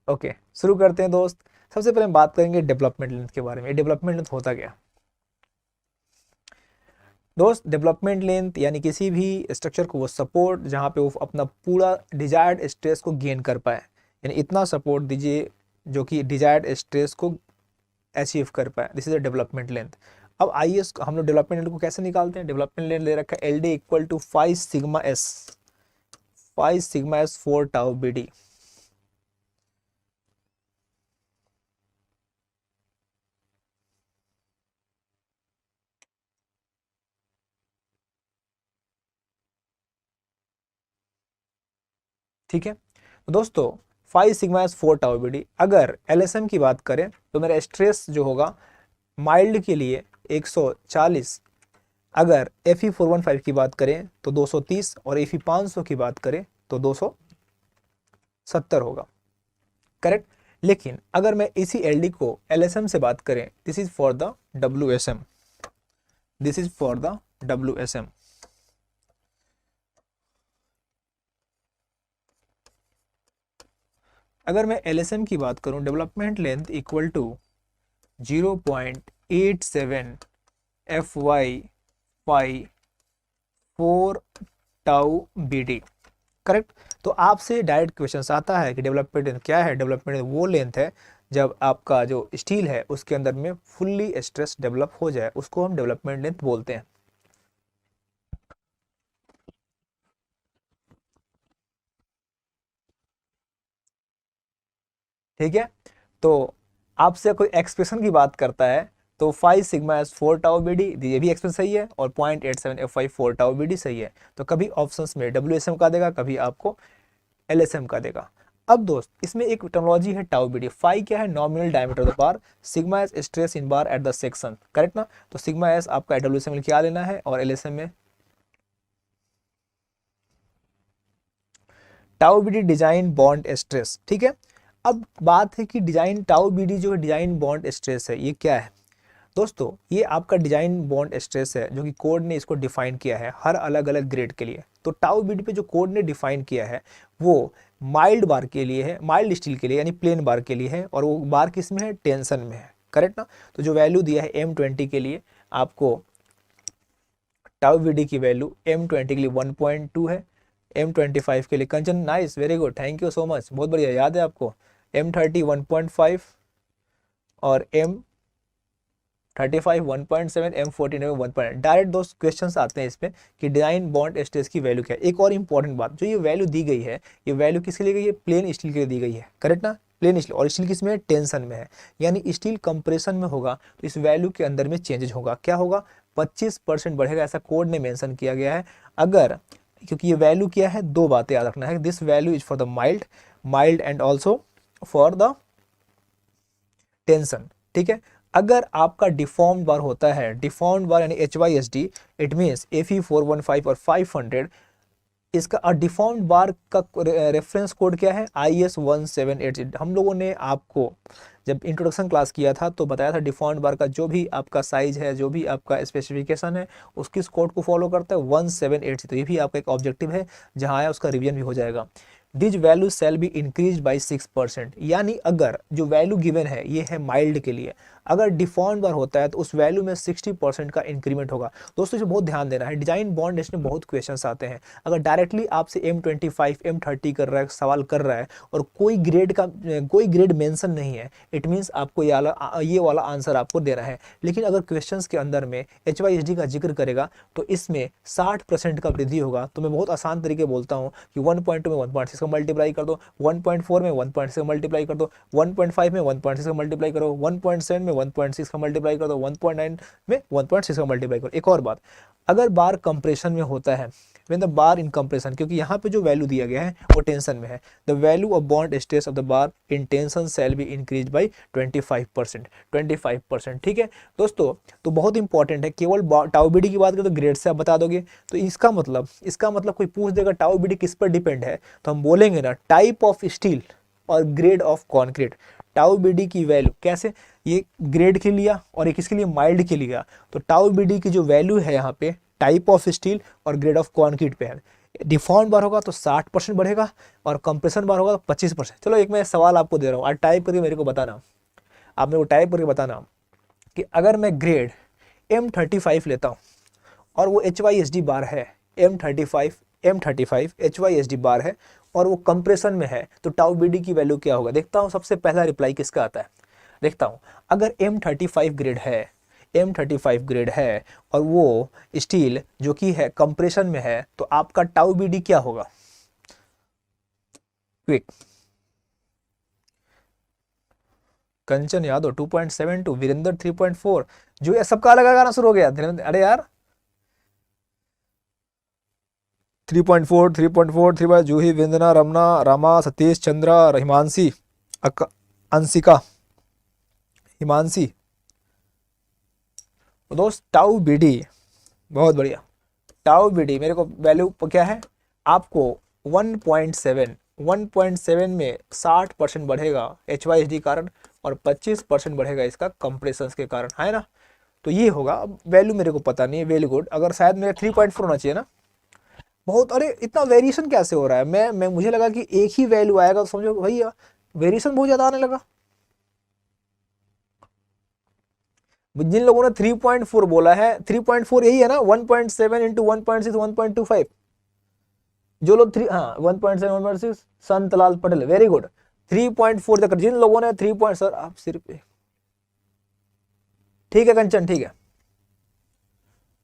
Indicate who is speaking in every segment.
Speaker 1: Okay, शुरू करते हैं दोस्त। सबसे पहले हम बात करेंगे डेवलपमेंट लेंथ के बारे में। डेवलपमेंट लेंथ होता क्या दोस्त? डेवलपमेंट लेंथ यानी किसी भी स्ट्रक्चर को वो सपोर्ट जहाँ पे वो अपना पूरा डिजायर्ड स्ट्रेस को गेन कर पाए, यानी इतना सपोर्ट दीजिए जो कि डिजायर्ड स्ट्रेस को अचीव कर पाए। This is a development length. अब आइए हम लोग डेवलपमेंट लेंथ को कैसे निकालते हैं। डेवलपमेंट लेंथ ले रखा है L D equal to 5 sigma S, 5 sigma S 4 tau B D. ठीक है, तो दोस्तों 5 sigma S 4 tau B D. अगर एलएसएम की बात करें तो मेरा स्ट्रेस जो होगा माइल्ड के लिए 140, अगर एफ ई 415 की बात करें तो 230 और एफ ई 500 की बात करें तो 270 होगा। करेक्ट। लेकिन अगर मैं इसी एल डी को एल एस एम से बात करें, this is for the W S M, this is for the W S M. अगर मैं एल एस एम की बात करूं, development length equal to 0.87 F Y 4 tau B D. Correct. तो आपसे डायरेक्ट क्वेश्चन आता है कि डेवलपमेंट लेंथ क्या है। डेवलपमेंट लेंथ वो लेंथ है जब आपका जो स्टील है उसके अंदर में फुल्ली स्ट्रेस डेवलप हो जाए, उसको हम डेवलपमेंट लेंथ बोलते हैं। ठीक है, तो आपसे कोई एक्सप्रेशन की बात करता है तो 5 sigma S 4 tau B D, ये भी एक्सप्रेशन सही है, और 0.87 एफ 4 टाउ बी डी सही है। तो कभी ऑप्शंस में डब्ल्यू एस एम का देगा, कभी आपको एल एस एम का देगा। अब दोस्त इसमें एक टर्मिनोलॉजी है टाउ बी डी। फाई क्या है? Nominal diameter of the bar. Sigma S stress in bar at the section. Correct ना? तो सिग्मा एस आपका डब्ल्यू एस एम में क्या लेना है, और एल एस एम में tau B D design bond stress. ठीक है, अब बात है कि डिजाइन टाउ बी डी जो है डिजाइन बॉन्ड स्ट्रेस है, ये क्या है दोस्तों? ये आपका डिजाइन बॉन्ड स्ट्रेस है जो कि कोड ने इसको डिफाइन किया है हर अलग अलग ग्रेड के लिए। तो टाउ बीडी पे जो कोड ने डिफाइन किया है वो माइल्ड बार के लिए है, माइल्ड स्टील के लिए यानी प्लेन बार के लिए है, और वो बार किस में है? टेंशन में है। करेक्ट ना? तो जो वैल्यू दिया है M20 के लिए आपको, टाउ बीडी की वैल्यू M20 के लिए 1.2 है, M25 के लिए Kanchan nice, very good, thank you so much, बहुत बढ़िया, याद है आपको। M30 1.5 और M35 1.7, M14 1. डायरेक्ट दोस्त क्वेश्चंस आते हैं इसमें कि डिजाइन बॉन्ड स्ट्रेस की वैल्यू क्या है। एक और इंपॉर्टेंट बात, जो ये वैल्यू दी गई है, ये वैल्यू किसके लिए गई है? प्लेन स्टील के लिए दी गई है। करेक्ट ना? प्लेन स्टील, और स्टील किस में है? टेंशन में है। यानी स्टील कंप्रेशन में होगा तो इस वैल्यू के अंदर में चेंजेस होगा। क्या होगा? 25% बढ़ेगा, ऐसा कोड ने मेंशन किया गया है। अगर, क्योंकि ये वैल्यू क्या है, दो बातें याद रखना है। This value is for the mild and also for the tension. ठीक है, अगर आपका डिफॉर्म्ड बार होता है, डिफॉर्म्ड बार यानी HYSD, इट मीन्स FE 415 और 500, इसका डिफॉर्म्ड बार का रेफरेंस कोड क्या है? IS 1788। हम लोगों ने आपको जब इंट्रोडक्शन क्लास किया था तो बताया था डिफॉर्म्ड बार का जो भी आपका साइज है, जो भी आपका स्पेसिफिकेशन है, उसकी कोड को फॉलो करता है 1780। तो ये भी आपका एक ऑब्जेक्टिव है, जहाँ आया उसका रिवीजन भी हो जाएगा। These value shall be increase by 6%। यानी अगर जो वैल्यू गिवन है ये है माइल्ड के लिए, अगर डिफॉर्म्ड बार होता है तो उस वैल्यू में 60% का इंक्रीमेंट होगा। दोस्तों इसे बहुत ध्यान देना है, डिजाइन बॉन्ड इसमें बहुत क्वेश्चंस आते हैं। अगर डायरेक्टली आपसे M25 M30 कर रहा है, सवाल कर रहा है, और कोई ग्रेड मेंशन नहीं है, इट मीन्स आपको ये वाला आंसर आपको देना है। लेकिन अगर क्वेश्चंस के अंदर में HYSD का जिक्र करेगा तो इसमें 60% का वृद्धि होगा। तो मैं बहुत आसान तरीके बोलता हूँ कि 1.2 में 1.6 का मल्टीप्लाई कर दो, 1.4 में 1.6 का मल्टीप्लाई कर दो, 1.5 में 1.6 का मल्टीप्लाई करो, 1.7 में 1.6 का मल्टीप्लाई कर दो, 1.9 में 1.6 का मल्टीप्लाई करो। एक और बात, अगर बार कंप्रेशन में होता है, when the bar in compression, क्योंकि यहाँ पे जो वैल्यू दिया गया है वो टेंशन में है, the value of bond stress of the bar in tension shall be increase by 25%। ठीक है दोस्तों, तो बहुत इंपॉर्टेंट है। केवल टाउ बीडी की बात करें तो ग्रेड से आप बता दोगे, तो इसका मतलब कोई पूछ देगा टाउ बीडी किस पर डिपेंड है, तो हम बोलेंगे ना टाइप ऑफ स्टील और grade of concrete. Tau BD की वैल्यू कैसे, ये ग्रेड के लिया और एक इसके लिए माइल्ड के लिया, तो टाउ बीडी की जो वैल्यू है यहाँ पे टाइप ऑफ स्टील और ग्रेड ऑफ कॉन्क्रीट पे है। डिफॉर्म्ड बार होगा तो 60% बढ़ेगा और कंप्रेशन बार होगा तो 25%। चलो एक मैं सवाल आपको दे रहा हूँ, आज टाइप करके मेरे को बताना, आप मेरे को टाइप करके बताना कि अगर मैं ग्रेड M35 लेता हूँ और वो HYSD बार है, M35 HYSD बार है और वो कंप्रेशन में है, तो टाउ BD की वैल्यू क्या होगा। देखता हूँ सबसे पहला रिप्लाई किसका आता है, देखता हूँ। अगर M35 ग्रेड है और वो स्टील जो कि है कंप्रेशन में है, तो आपका टाउ BD क्या होगा, क्विक। कंचन यादव 2.72, वीरेंद्र 3.4, जो ये सबका अलग अलग आना शुरू हो गया। अरे यार 3.4 3.4 3, जूही, वंदना, रमना, रामा, सतीश चंद्रा, हिमांशी, अंशिका, हिमांशी। तो दोस्त टाउ BD बहुत बढ़िया। टाउ BD मेरे को वैल्यू क्या है, आपको 1.7 में 60% बढ़ेगा HYSD कारण और 25% बढ़ेगा इसका कंप्रेशन के कारण, है ना। तो ये होगा। अब वैल्यू मेरे को पता नहीं है, वेरी गुड। अगर शायद मेरा 3.4 होना चाहिए ना, बहुत। अरे इतना वेरिएशन कैसे हो रहा है, मैं मुझे लगा कि एक ही वैल्यू आएगा, तो समझो भैया वेरिएशन बहुत ज्यादा आने लगा। जिन लोगों ने 3.4 बोला है, 3.4 यही है ना, 1.7 इंटू 1.6 1.25। जो लोग 3, हाँ 1.7 1.6, संतलाल पटेल, वेरी गुड। 3.4 तक जिन लोगों ने 3 पॉइंट, सर आप सिर्फ, ठीक है कंचन, ठीक है।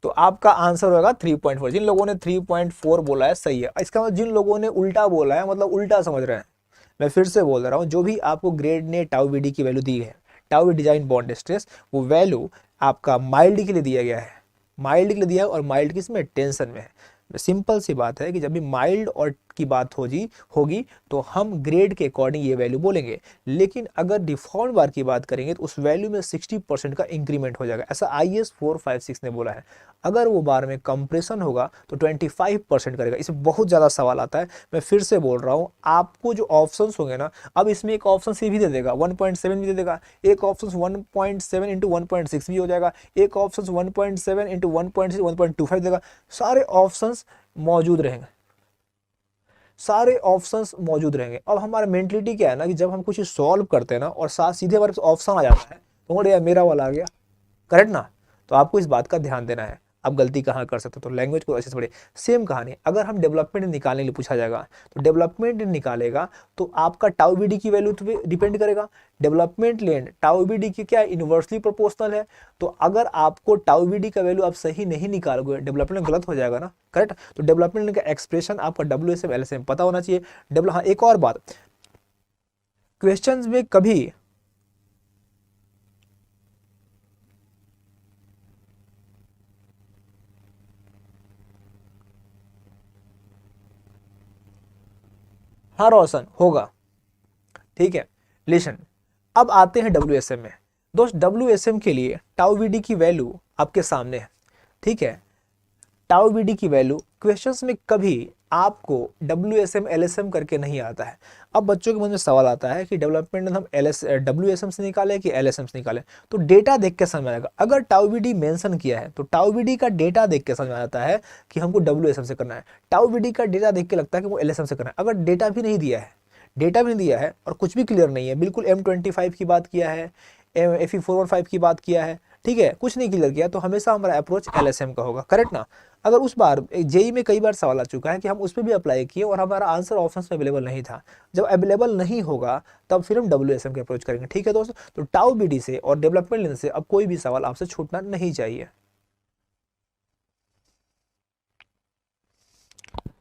Speaker 1: तो आपका आंसर होगा 3.4। जिन लोगों ने 3.4 बोला है सही है। इसका मतलब जिन लोगों ने उल्टा बोला है, मतलब उल्टा समझ रहे हैं। मैं फिर से बोल रहा हूँ, जो भी आपको ग्रेड ने टाउ BD की वैल्यू दी है, टाउ डिजाइन बॉन्ड स्ट्रेस, वो वैल्यू आपका माइल्ड के लिए दिया गया है, माइल्ड के लिए दिया है। और माइल्ड किसमें, टेंशन में है। सिंपल सी बात है कि जब भी माइल्ड और की बात होगी तो हम ग्रेड के अकॉर्डिंग ये वैल्यू बोलेंगे। लेकिन अगर डिफॉल्ट बार की बात करेंगे तो उस वैल्यू में 60% का इंक्रीमेंट हो जाएगा, ऐसा IAS 456 ने बोला है। अगर वो बार में कंप्रेशन होगा तो 25% करेगा। इसमें बहुत ज़्यादा सवाल आता है। मैं फिर से बोल रहा हूँ, आपको जो ऑप्शन होंगे ना, अब इसमें एक ऑप्शन सी भी दे देगा, 1.7 भी दे देगा, एक ऑप्शन 1.7 इंटू 1.6 भी हो जाएगा, एक ऑप्शन 1.7 इंटू 1.6 1.25 देगा। सारे ऑप्शंस मौजूद रहेंगे, सारे ऑप्शंस मौजूद रहेंगे। अब हमारा मेंटलिटी क्या है ना, कि जब हम कुछ सॉल्व करते हैं ना और साथ सीधे हमारे ऑप्शन आ जाता है, तो बोले यार मेरा वाला आ गया, करेक्ट ना। तो आपको इस बात का ध्यान देना है, आप गलती कहाँ कर सकते हो, तो लैंग्वेज को अच्छे से पढ़े। सेम कहानी, अगर हम डेवलपमेंट निकालने के लिए पूछा जाएगा, तो डेवलपमेंट निकालेगा तो आपका टाउ BD की वैल्यू पे डिपेंड करेगा। डेवलपमेंट लेंड टाउ BD की क्या इन्वर्सली प्रोपोर्शनल है। तो अगर आपको टाउ BD का वैल्यू आप सही नहीं निकालोगे, डेवलपमेंट गलत हो जाएगा ना, करेक्ट। तो डेवलपमेंट का एक्सप्रेशन आपका WSM LSM पता होना चाहिए। हाँ एक और बात, क्वेश्चंस में कभी हाँ रोशन होगा, ठीक है। लिसन, अब आते हैं WSM में। दोस्त WSM के लिए टाउ BD की वैल्यू आपके सामने है, ठीक है। टाउ BD की वैल्यू क्वेश्चंस में कभी आपको WSM LSM करके नहीं आता है। अब बच्चों के मन में सवाल आता है कि डेवलपमेंट हम WSM से निकालें कि LSM से निकालें। तो डेटा देख के समझ आएगा। अगर टाउ BD मेंशन किया है तो टाउ BD का डेटा देख के समझ में आता है कि हमको WSM से करना है। टाउ BD का डेटा देख के लगता है कि वो LSM से करना है। अगर डेटा भी नहीं दिया है, डेटा भी नहीं दिया है और कुछ भी क्लियर नहीं है, बिल्कुल M25 की बात किया है, FE415 की बात किया है, ठीक है, कुछ नहीं क्लियर किया, तो हमेशा हमारा अप्रोच LSM का होगा, करेक्ट ना। अगर उस बार JEE में कई बार सवाल आ चुका है कि हम उस पर भी अप्लाई किए और हमारा आंसर ऑप्शंस में अवेलेबल नहीं था। जब अवेलेबल नहीं होगा तब फिर हम WSM के अप्रोच करेंगे, ठीक है दोस्तों। तो टाउ BD से और डेवलपमेंट लेन से अब कोई भी सवाल आपसे छूटना नहीं चाहिए।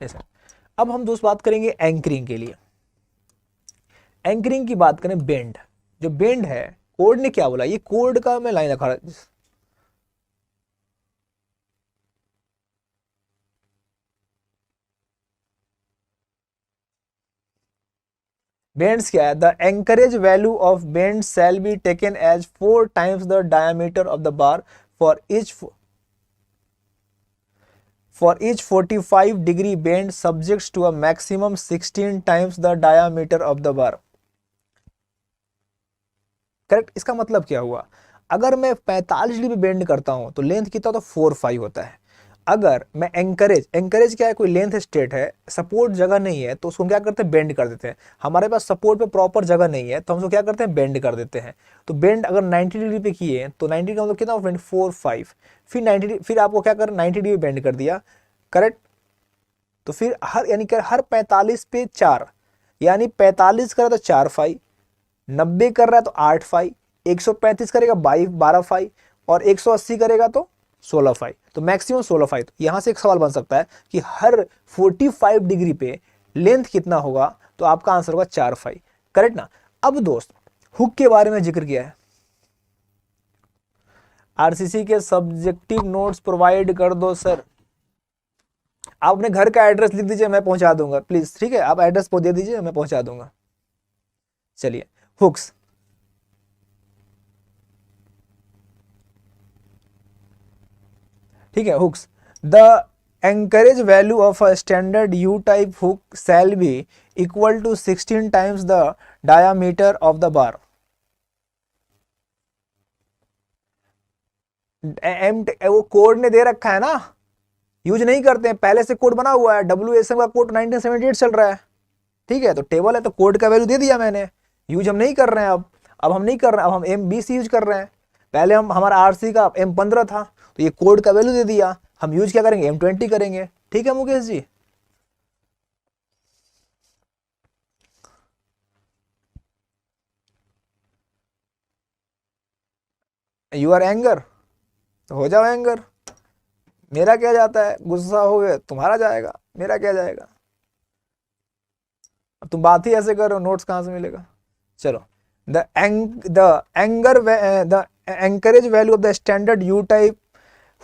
Speaker 1: ऐसा। अब हम दोस्त बात करेंगे एंकरिंग के लिए। एंकरिंग की बात करें, बेंड, जो बेंड है, कोड ने क्या बोला, ये कोड का मैं लाइन रखा, बेंड्स क्या है, the anchorage value of bend shall be taken as 4 times the diameter of the bar for each 45 degree bend subjects to a maximum 16 times the diameter of the bar, correct. इसका मतलब क्या हुआ, अगर मैं 45 degree bend करता हूं तो length कितना, तो 4 5 होता है। अगर मैं एंकरेज क्या है, कोई लेंथ स्टेट है, सपोर्ट जगह नहीं है, तो उसको क्या करते हैं, बेंड कर देते हैं। हमारे पास सपोर्ट पे प्रॉपर जगह नहीं है, तो हम उसको क्या करते हैं, बेंड कर देते हैं। तो बेंड अगर 90 डिग्री पे किए तो 90 का मतलब कितना, 24 5, फिर 90, फिर आपको क्या कर 90 डिग्री बेंड कर दिया, करेक्ट। तो फिर हर यानी कि हर 45 पे 4, यानी 45 कर रहा है तो 4 फाई, 90 कर रहा है तो 8 फाई, 135 करेगा 12 फाई, और 180 करेगा तो 16 फाई, तो मैक्सिमम 16 फाई। तो यहां से एक सवाल बन सकता है कि हर 45 डिग्री पे लेंथ कितना होगा, तो आपका आंसर होगा 4 फाई, करेक्ट ना। अब दोस्त हुक के बारे में जिक्र किया है, आरसीसी के सब्जेक्टिव नोट्स प्रोवाइड कर दो सर। आप अपने घर का एड्रेस लिख दीजिए, मैं पहुंचा दूंगा प्लीज, ठीक है, आप एड्रेस दे दीजिए, मैं पहुंचा दूंगा। चलिए, हुक्स, ठीक है, hooks. The anchorage value of a standard U type hook shall be equal to 16 times the diameter of the bar. एम वो कोड ने दे रखा है ना, यूज नहीं करते हैं, पहले से कोड बना हुआ है, WSM का कोड 1978 चल रहा है, ठीक है, तो टेबल है तो कोड का वैल्यू दे दिया मैंने, यूज हम नहीं कर रहे हैं अब हम नहीं कर रहे हैं, अब हम M20 यूज कर रहे हैं। पहले हम हमारा RC का M15 था, तो ये कोड का वैल्यू दे दिया, हम यूज क्या करेंगे, M20 करेंगे, ठीक है Mukesh ji. You are anger, तो हो जाओ एंगर, मेरा क्या जाता है, गुस्सा हो गए तुम्हारा जाएगा, मेरा क्या जाएगा, अब तुम बात ही ऐसे कर रहे हो, नोट्स कहां से मिलेगा। चलो, the anger the anchorage value of the standard U type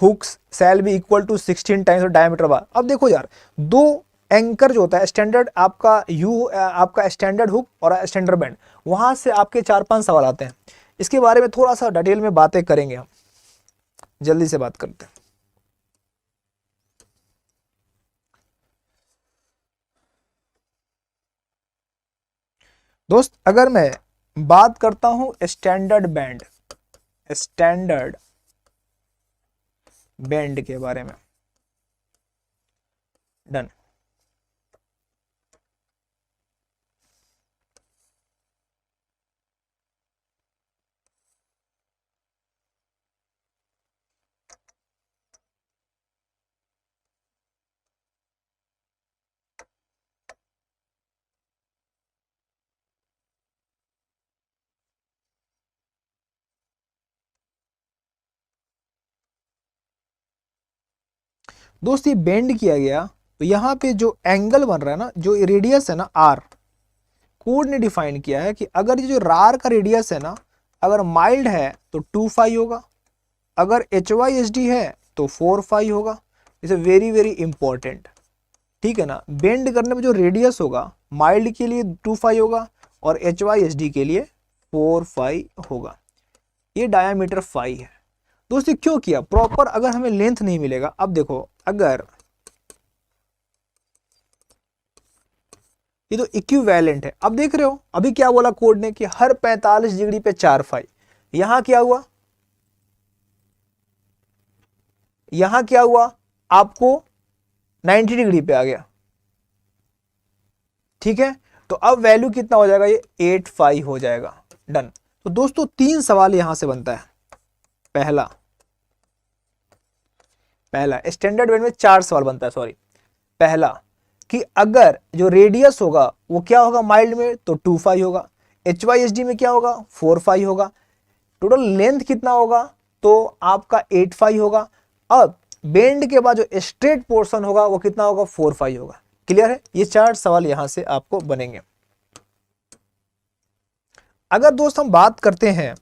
Speaker 1: hooks shall be equal to 16 times diameter bar. अब देखो यार, दो एंकर जो होता है स्टैंडर्ड, आपका यू आपका स्टैंडर्ड हुक और स्टैंडर्ड बैंड, वहां से आपके 4-5 सवाल आते हैं, इसके बारे में थोड़ा सा डिटेल में बातें करेंगे हम, जल्दी से बात करते हैं। दोस्त अगर मैं बात करता हूं स्टैंडर्ड बैंड, स्टैंडर्ड बैंड के बारे में, डन। दोस्त ये बेंड किया गया, तो यहाँ पे जो एंगल बन रहा है ना, जो रेडियस है ना आर, कोड ने डिफाइन किया है कि अगर ये जो रार का रेडियस है ना, अगर माइल्ड है तो 2 फाई होगा, अगर HYSD है तो 4 फाई होगा। इसे वेरी वेरी इंपॉर्टेंट, ठीक है ना। बेंड करने में जो रेडियस होगा, माइल्ड के लिए 2 फाई होगा और HYSD के लिए 4 फाई होगा। ये डायामीटर फाई है। दोस्तों क्यों किया, प्रॉपर अगर हमें लेंथ नहीं मिलेगा, अब देखो अगर ये तो इक्विवेलेंट है, अब देख रहे हो अभी क्या बोला कोड ने कि हर 45 डिग्री पे 4 फाई, यहां क्या हुआ, यहां क्या हुआ, आपको 90 डिग्री पे आ गया, ठीक है। तो अब वैल्यू कितना हो जाएगा, ये 8 फाई हो जाएगा, डन। तो दोस्तों 3 सवाल यहां से बनता है। पहला पहला स्टैंडर्ड बैंड में 4 सवाल बनता है, सॉरी। पहला कि अगर जो रेडियस होगा वो क्या होगा, माइल्ड में तो 2 फाई होगा, HYSD में क्या होगा, 4 फाई होगा, टोटल लेंथ कितना होगा, तो आपका 8 फाई होगा। अब बेंड के बाद जो स्ट्रेट पोर्शन होगा वो कितना होगा, 4 फाई होगा। क्लियर है, ये 4 सवाल यहां से आपको बनेंगे। अगर दोस्त हम बात करते हैं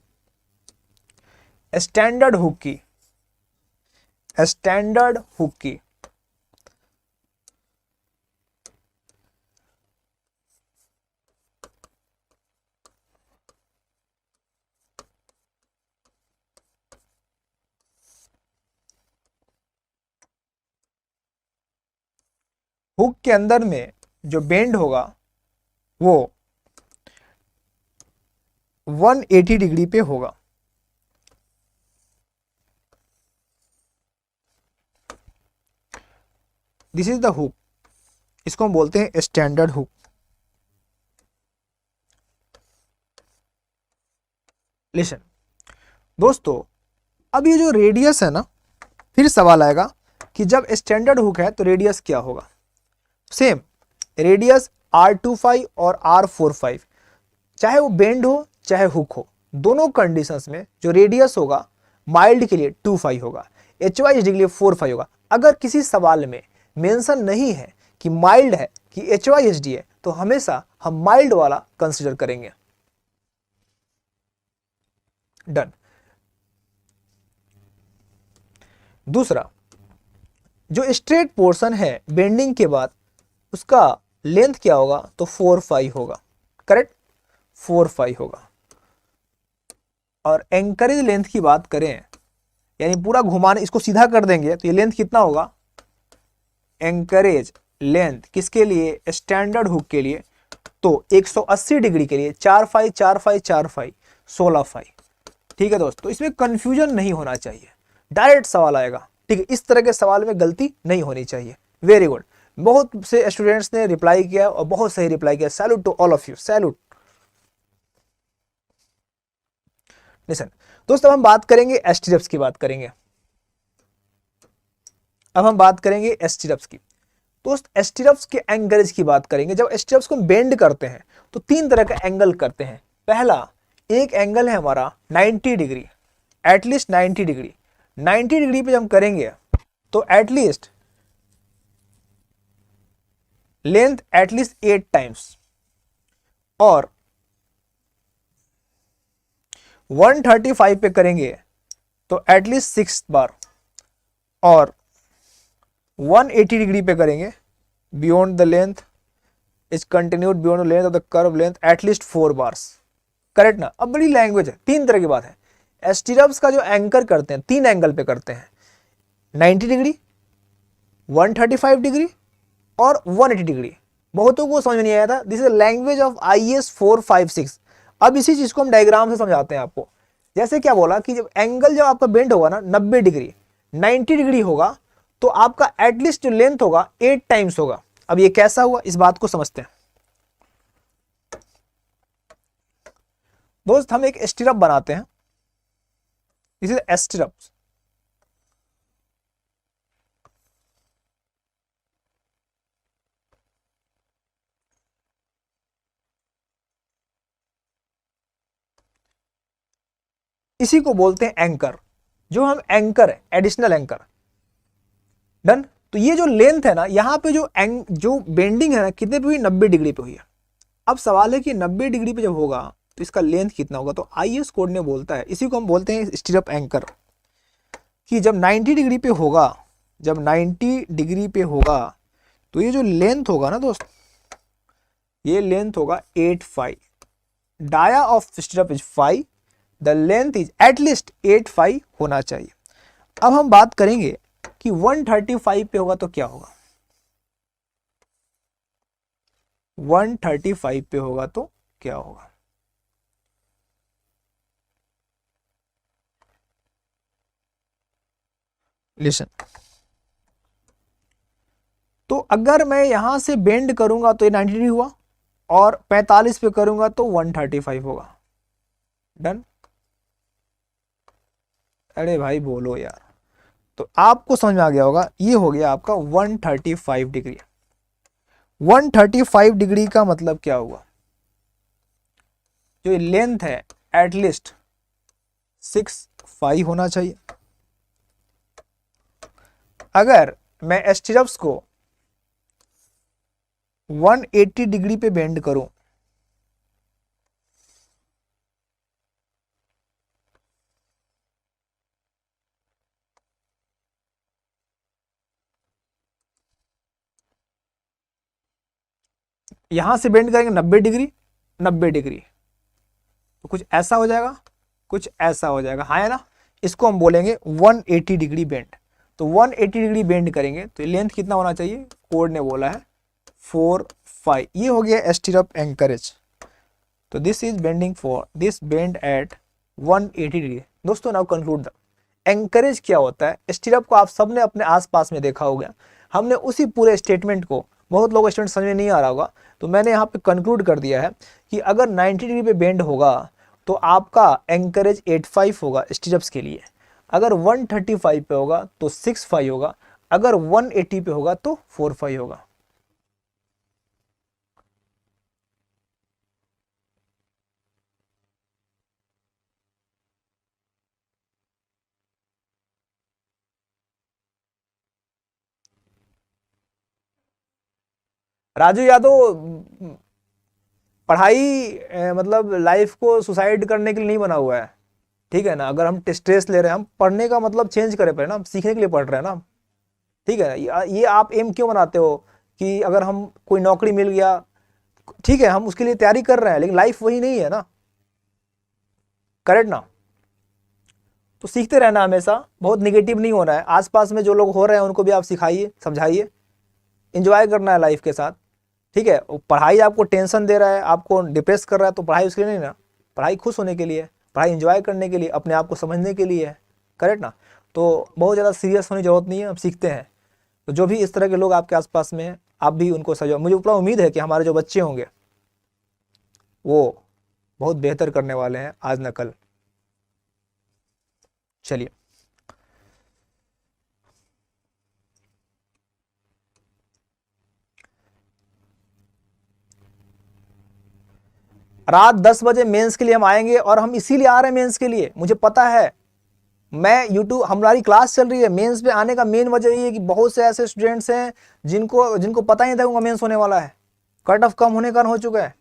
Speaker 1: स्टैंडर्ड हुक की, स्टैंडर्ड हुक की, हुक के अंदर में जो बेंड होगा वो 180 डिग्री पे होगा। दिस इज द हुक, इसको हम बोलते हैं स्टैंडर्ड हुक। लिसन दोस्तों, अब ये जो रेडियस है ना, फिर सवाल आएगा कि जब स्टैंडर्ड हुक है तो रेडियस क्या होगा। सेम रेडियस R25 और R45, चाहे वो बेंड हो चाहे हुक हो, दोनों कंडीशंस में जो रेडियस होगा माइल्ड के लिए 25 होगा, HYSD के लिए 45 होगा। अगर किसी सवाल में मेंशन नहीं है कि माइल्ड है कि HYSD है तो हमेशा हम माइल्ड वाला कंसीडर करेंगे। डन। दूसरा, जो स्ट्रेट पोर्शन है बेंडिंग के बाद उसका लेंथ क्या होगा, तो 4-5 होगा, करेक्ट, 4-5 होगा। और एंकरेज लेंथ की बात करें, यानी पूरा घुमाने इसको सीधा कर देंगे तो ये लेंथ कितना होगा, एंकरेज लेंथ किसके लिए, स्टैंडर्ड हुक के लिए, तो 180 डिग्री के लिए 4-5 4-5 4-5 16-5। ठीक है दोस्तों, इसमें कंफ्यूजन नहीं होना चाहिए, डायरेक्ट सवाल आएगा। ठीक है, इस तरह के सवाल में गलती नहीं होनी चाहिए। वेरी गुड, बहुत से स्टूडेंट्स ने रिप्लाई किया और बहुत सही रिप्लाई किया। Salute to all of you, salute. Listen दोस्तों, अब हम बात करेंगे एस्टिरप्स की बात करेंगे। अब हम बात करेंगे एस्टिरप्स की। दोस्त एस्टिरप्स के एंगल्स की बात करेंगे। जब एस्टिरप्स को बेंड करते हैं तो तीन तरह का एंगल करते हैं। पहला एक एंगल है हमारा 90 डिग्री, एटलीस्ट 90 डिग्री। 90 डिग्री पे जब हम करेंगे तो एटलीस्ट लेंथ एटलीस्ट 8 टाइम्स, और 135 पे करेंगे तो एटलीस्ट 6 बार, और 180 डिग्री पे करेंगे beyond the length is continued beyond the length of the curve length at least 4 bars. Correct ना। अब बड़ी लैंग्वेज है, तीन तरह की बात है। एस्टिरप्स का जो एंकर करते हैं तीन एंगल पे करते हैं, 90 डिग्री, 135 डिग्री और 180 डिग्री। बहुतों को समझ में नहीं आया था। This is language of IAS 456। अब इसी चीज को हम डायग्राम से समझाते हैं आपको। जैसे क्या बोला कि जब एंगल जब आपका बेंड होगा ना 90 डिग्री, 90 डिग्री होगा तो आपका एटलीस्ट जो लेंथ होगा 8 टाइम्स होगा। अब ये कैसा हुआ, इस बात को समझते हैं। दोस्त हम एक स्टिरअप बनाते हैं, दिस इज स्टिरअप। इसी को बोलते हैं एंकर, जो हम एंकर है, एडिशनल एंकर। डन। तो ये जो लेंथ है ना, यहाँ पे जो बेंडिंग है ना, कितने पे हुई, 90 डिग्री पे हुई है। अब सवाल है कि 90 डिग्री पे जब होगा तो इसका लेंथ कितना होगा। तो IAS कोड ने बोलता है, इसी को हम बोलते हैं स्टिरअप एंकर, कि जब 90 डिग्री पे होगा, जब 90 डिग्री पे होगा तो ये जो लेंथ होगा ना दोस्त, ये लेंथ होगा 8-5। Dia of stirrup is 5, the length is at least 8-5 होना चाहिए। अब हम बात करेंगे कि 135 पे होगा तो क्या होगा। 135 पे होगा तो क्या होगा। लिसन, तो अगर मैं यहां से बेंड करूंगा तो ये 90 डिग्री हुआ, और 45 पे करूंगा तो 135 होगा। डन। अरे भाई बोलो यार। तो आपको समझ में आ गया होगा, ये हो गया आपका 135 डिग्री। 135 डिग्री का मतलब क्या हुआ, जो लेंथ है एटलीस्ट 6-5 होना चाहिए। अगर मैं स्टिरप्स को 180 डिग्री पे बेंड करूं, यहां से बेंड करेंगे 90 डिग्री, 90 डिग्री, तो कुछ ऐसा हो जाएगा, कुछ ऐसा हो जाएगा, हाँ है ना। इसको हम बोलेंगे 180 डिग्री बेंड। तो 180 डिग्री बेंड करेंगे तो लेंथ कितना होना चाहिए, कोड ने बोला है 4-5। ये हो गया स्टिरअप एंकरेज। तो this is bending for this bend at 180 degree. दोस्तों नाउ कंक्लूड द एंकरेज क्या होता है। स्टिरअप को आप सबने अपने आसपास में देखा होगा, हमने उसी पूरे स्टेटमेंट को, बहुत लोगों को स्टेटमेंट समझ में नहीं आ रहा होगा, तो मैंने यहाँ पे कंक्लूड कर दिया है कि अगर 90 डिग्री पे बेंड होगा तो आपका एंकरेज 85 होगा स्टीरअप्स के लिए, अगर 135 पे होगा तो 65 होगा, अगर 180 पे होगा तो 45 होगा। राजू यादव, पढ़ाई मतलब लाइफ को सुसाइड करने के लिए नहीं बना हुआ है, ठीक है ना। अगर हम स्ट्रेस ले रहे हैं, हम पढ़ने का मतलब चेंज करे पड़े ना, हम सीखने के लिए पढ़ रहे हैं ना, ठीक है। ये आप एम क्यों बनाते हो कि अगर हम कोई नौकरी मिल गया, ठीक है, हम उसके लिए तैयारी कर रहे हैं, लेकिन लाइफ वही नहीं है ना, करेक्ट ना। तो सीखते रहना हमेशा, बहुत निगेटिव नहीं होना है। आसपास में जो लोग हो रहे हैं उनको भी आप सिखाइए, समझाइए, इंजॉय करना है लाइफ के साथ, ठीक है। पढ़ाई आपको टेंशन दे रहा है, आपको डिप्रेस कर रहा है, तो पढ़ाई उसके लिए नहीं ना, पढ़ाई खुश होने के लिए, पढ़ाई इंजॉय करने के लिए, अपने आप को समझने के लिए है, करेक्ट ना। तो बहुत ज़्यादा सीरियस होने की जरूरत नहीं है, हम सीखते हैं। तो जो भी इस तरह के लोग आपके आसपास में हैं, आप भी उनको समझो। मुझे पूरा उम्मीद है कि हमारे जो बच्चे होंगे वो बहुत बेहतर करने वाले हैं आज न कल। चलिए, रात 10 बजे मेंस के लिए हम आएंगे, और हम इसीलिए आ रहे हैं मेंस के लिए, मुझे पता है। मैं यूट्यूब, हमारी क्लास चल रही है, मेंस पे आने का मेन वजह ये है कि बहुत से ऐसे स्टूडेंट्स हैं जिनको जिनको पता ही नहीं था उनका मेंस होने वाला है, कट ऑफ कम होने का हो चुका है।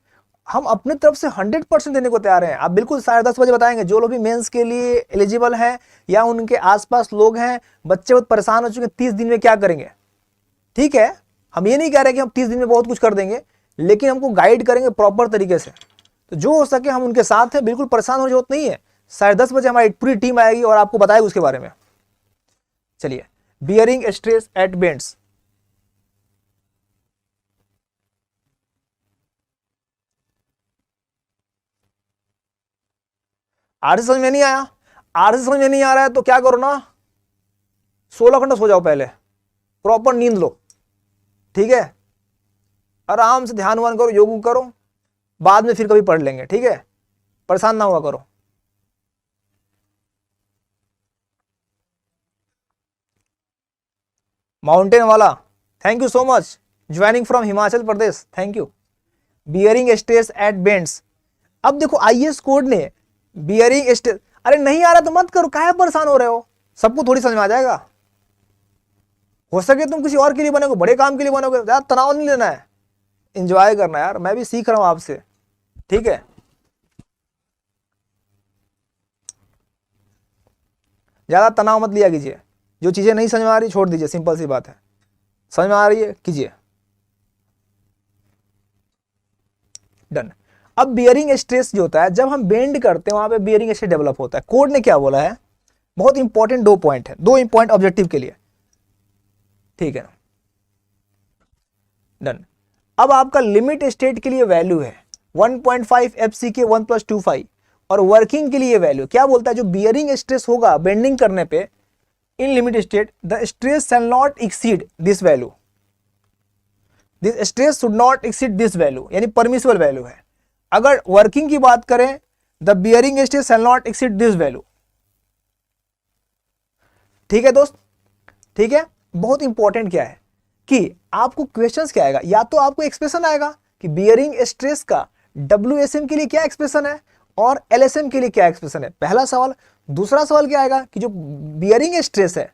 Speaker 1: हम अपने तरफ से 100% देने को तैयार हैं। आप बिल्कुल 10:30 बजे बताएंगे, जो लोग भी मेंस के लिए एलिजिबल हैं या उनके आसपास लोग हैं, बच्चे बहुत परेशान हो चुके हैं, 30 दिन में क्या करेंगे, ठीक है। हम ये नहीं कह रहे कि हम 30 दिन में बहुत कुछ कर देंगे, लेकिन हमको गाइड करेंगे प्रॉपर तरीके से, तो जो हो सके हम उनके साथ हैं। बिल्कुल परेशान होने की जरूरत नहीं है। 10:30 बजे हमारी पूरी टीम आएगी और आपको बताएगी उसके बारे में। चलिए, बियरिंग स्ट्रेस एट बेंड्स, आर समझ में नहीं आया, आर समझ में नहीं आ रहा है तो क्या करो ना, 16 घंटा सो जाओ, पहले प्रॉपर नींद लो, ठीक है। आराम से ध्यान वान करो, योग करो, बाद में फिर कभी पढ़ लेंगे, ठीक है। परेशान ना हुआ करो। माउंटेन वाला, thank you so much, joining from Himachal Pradesh, thank you. Bearing stress at bends, अब देखो आईएएस कोड ने बियरिंग स्ट्रेस, अरे नहीं आ रहा तो मत करो, काहे परेशान हो रहे हो, सबको थोड़ी समझ में आ जाएगा। हो सके तुम किसी और के लिए बनोगे, बड़े काम के लिए बनोगे, ज्यादा तनाव नहीं लेना है, एंजॉय करना है यार। मैं भी सीख रहा हूं आपसे, ठीक है। ज्यादा तनाव मत लिया कीजिए, जो चीजें नहीं समझ में आ रही छोड़ दीजिए, सिंपल सी बात है। समझ में आ रही है कीजिए, डन। अब बियरिंग स्ट्रेस जो होता है, जब हम बेंड करते हैं वहां पे बियरिंग स्ट्रेस डेवलप होता है। कोड ने क्या बोला है, बहुत इंपॉर्टेंट 2 पॉइंट है, 2 इंपॉर्टेंट ऑब्जेक्टिव के लिए, ठीक है, डन। अब आपका लिमिट स्टेट के लिए वैल्यू है 1.5 FCK 1+25, और वर्किंग के लिए वैल्यू क्या बोलता है, जो बियरिंग स्ट्रेस होगा बेंडिंग करने पे इन limit state, the stress shall not exceed this value, this stress should not exceed this value, यानी परमिसिबल वैल्यू है। अगर वर्किंग की बात करें, the bearing stress shall not exceed this value, ठीक है दोस्त, ठीक है। बहुत इंपॉर्टेंट क्या है कि आपको क्वेश्चंस क्या आएगा, या तो आपको एक्सप्रेशन आएगा कि बियरिंग स्ट्रेस का WSM के लिए क्या एक्सप्रेशन है और LSM के लिए क्या एक्सप्रेशन है, पहला सवाल। दूसरा सवाल क्या आएगा कि जो बियरिंग स्ट्रेस है,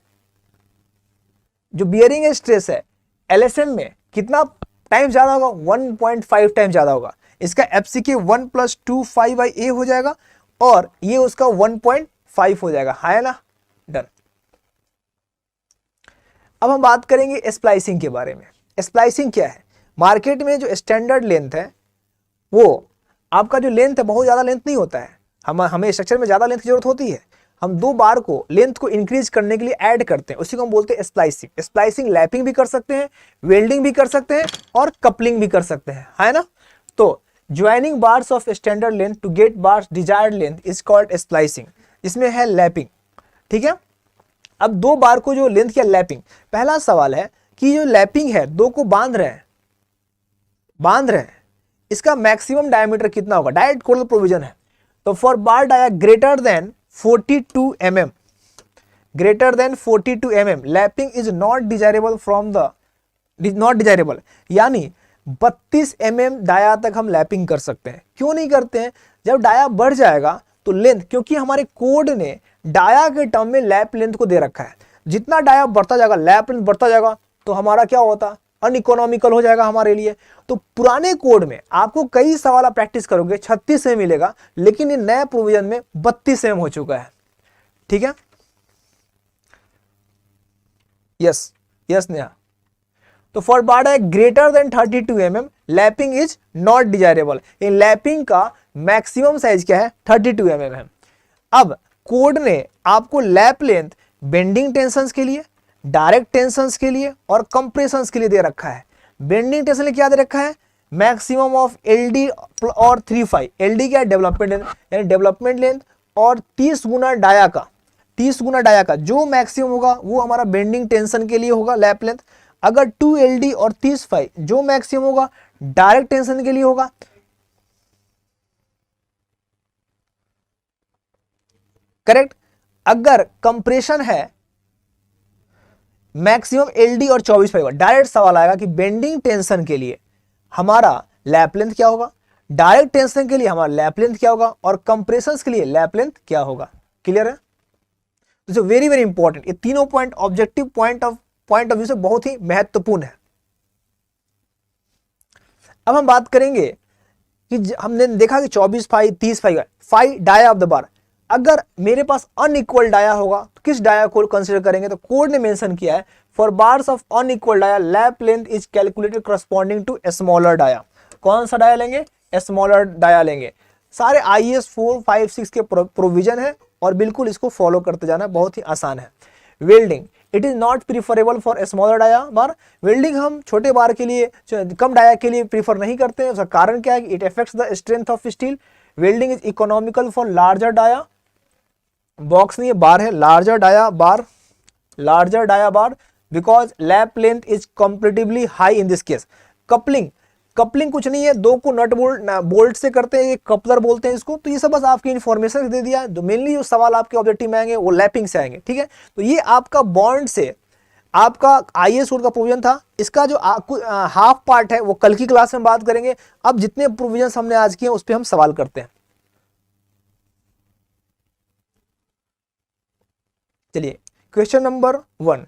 Speaker 1: जो बियरिंग स्ट्रेस है LSM में कितना टाइम ज्यादा होगा, 1.5 टाइम ज्यादा होगा। इसका FCK 1+25/A हो जाएगा, और ये उसका 1.5 हो जाएगा, है ना, डन। अब हम बात करेंगे स्प्लाइसिंग के बारे में। स्प्लाइसिंग क्या है, मार्केट में जो स्टैंडर्ड लेंथ है, वो आपका जो लेंथ है बहुत ज़्यादा लेंथ नहीं होता है, हमें स्ट्रक्चर में ज़्यादा लेंथ की जरूरत होती है। हम 2 बार को लेंथ को इंक्रीज करने के लिए ऐड करते हैं, उसी को हम बोलते हैं स्प्लाइसिंग। स्प्लाइसिंग लैपिंग भी कर सकते हैं, वेल्डिंग भी कर सकते हैं, और कपलिंग भी कर सकते हैं, है ना। तो joining bars of standard length to get bars desired length is called splicing, इसमें है लैपिंग, ठीक है। अब 2 बार को जो लेंथ किया लैपिंग, पहला सवाल है कि जो लैपिंग है दो को बांध रहे हैं, इसका मैक्सिमम डायमीटर कितना होगा, डायरेक्ट कोडल प्रोविजन है। तो for bar dia greater than 42 mm, greater than 42 mm lapping is not desirable from the, not desirable, यानी 32 mm डाया तक हम लैपिंग कर सकते हैं। क्यों नहीं करते हैं, जब डाया बढ़ जाएगा तो लेंथ, क्योंकि हमारे कोड ने डाया के टर्म में लैप लेंथ को दे रखा है, जितना डाया बढ़ता जाएगा लैप लेंथ बढ़ता जाएगा, तो हमारा क्या होता, अनइकोनॉमिकल हो जाएगा हमारे लिए। तो पुराने कोड में आपको कई सवाल आप प्रैक्टिस करोगे 36 में मिलेगा, लेकिन ये नए प्रोविजन में 32 में हो चुका है। ठीक है, यस नेहा। तो for bar dia greater than 32 mm lapping is not desirable, ये लैपिंग का मैक्सिमम साइज क्या है, 32 mm है। अब कोड ने आपको लैप लेंथ बेंडिंग टेंशंस के लिए, डायरेक्ट टेंशंस के लिए और कंप्रेशंस के लिए दे रखा है। बेंडिंग टेंशन क्या दे रखा है, मैक्सिमम ऑफ एलडी और 3/5, एलडी क्या है, डेवलपमेंट लेंथ, यानी डेवलपमेंट लेंथ, और 30 गुना डाया का, 30 गुना डाया का जो मैक्सिमम होगा वो हमारा बेंडिंग टेंशन के लिए होगा लैप लेंथ। अगर 2 एलडी और 30/5 जो मैक्सिमम होगा डायरेक्ट टेंशन के लिए होगा। करेक्ट। अगर कंप्रेशन है मैक्सिमम एलडी और 24/5, डायरेक्ट सवाल आएगा कि बेंडिंग टेंशन के लिए हमारा लैप लेंथ क्या होगा, डायरेक्ट टेंशन के लिए हमारा लैप लेंथ क्या होगा, और कंप्रेशन के लिए लैप लेंथ क्या होगा। क्लियर है। तो वेरी वेरी इंपॉर्टेंट, ये तीनों point objective point of view से बहुत ही महत्वपूर्ण है। अब हम बात करेंगे कि हमने देखा कि 24/5 30/5 डाया ऑफ द बार, अगर मेरे पास अनइक्वल डाया होगा तो किस डाया को कंसीडर करेंगे, तो कोड ने मेंशन किया है for bars of unequal dia lap length is calculated corresponding to smaller dia. कौन सा डाया लेंगे, स्मॉलर डाया लेंगे। सारे IAS 4, 5, 6 के प्रोविजन है और बिल्कुल इसको फॉलो करते जाना, बहुत ही आसान है। Welding, it is not preferable for smaller dia bar, welding हम छोटे बार के लिए, कम डाया के लिए प्रीफर नहीं करते हैं। उसका कारण क्या है, it affects the strength of steel. Welding is economical for larger dia, box नहीं है बार है, larger dia bar because lap length is comparatively high in this case. Coupling कुछ नहीं है, दो को नट बोल्ट से करते हैं, कपलर बोलते हैं इसको। तो ये सब बस आपकी इन्फॉर्मेशन दे दिया। तो मेनली जो सवाल आपके ऑब्जेक्टिव में आएंगे वो लैपिंग से आएंगे। ठीक है, तो ये आपका बॉन्ड से आपका IAS कोड का प्रोविजन था। इसका जो हाफ पार्ट है वो कल की क्लास में बात करेंगे। अब जितने प्रोविजन हमने आज किए उस पर हम सवाल करते हैं। चलिए question number 1,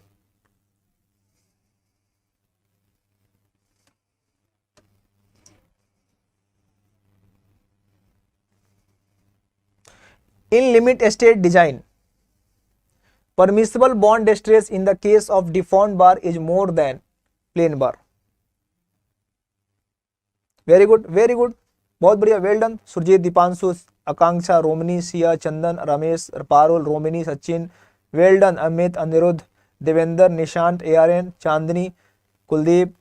Speaker 1: in limit state design permissible bond stress in the case of deformed bar is more than plain bar। Very good बहुत बढ़िया, well done. Surjeet, Deepanshu, Akanksha, Romini, Siya, Chandan, Ramesh, Parul, Romini, Sachin, well done. Amit, Aniruddh, Devendra, Nishant, ARN, Chandni, Kuldeep,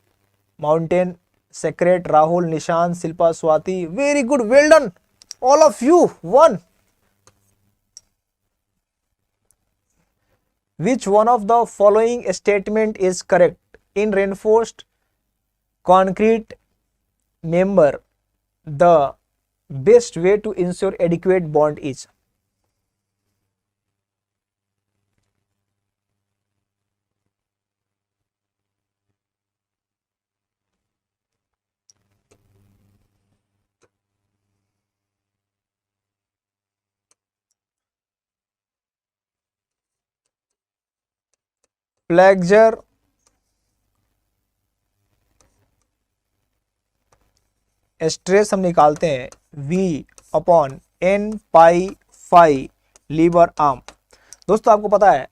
Speaker 1: mountain, secret, Rahul, Nishant, Shilpa, Swati, very good, well done all of you. 1, which one of the following statement is correct in reinforced concrete member the best way to ensure adequate bond is। Flexor stress हम निकालते हैं V/N/π liver arm. दोस्तों आपको पता है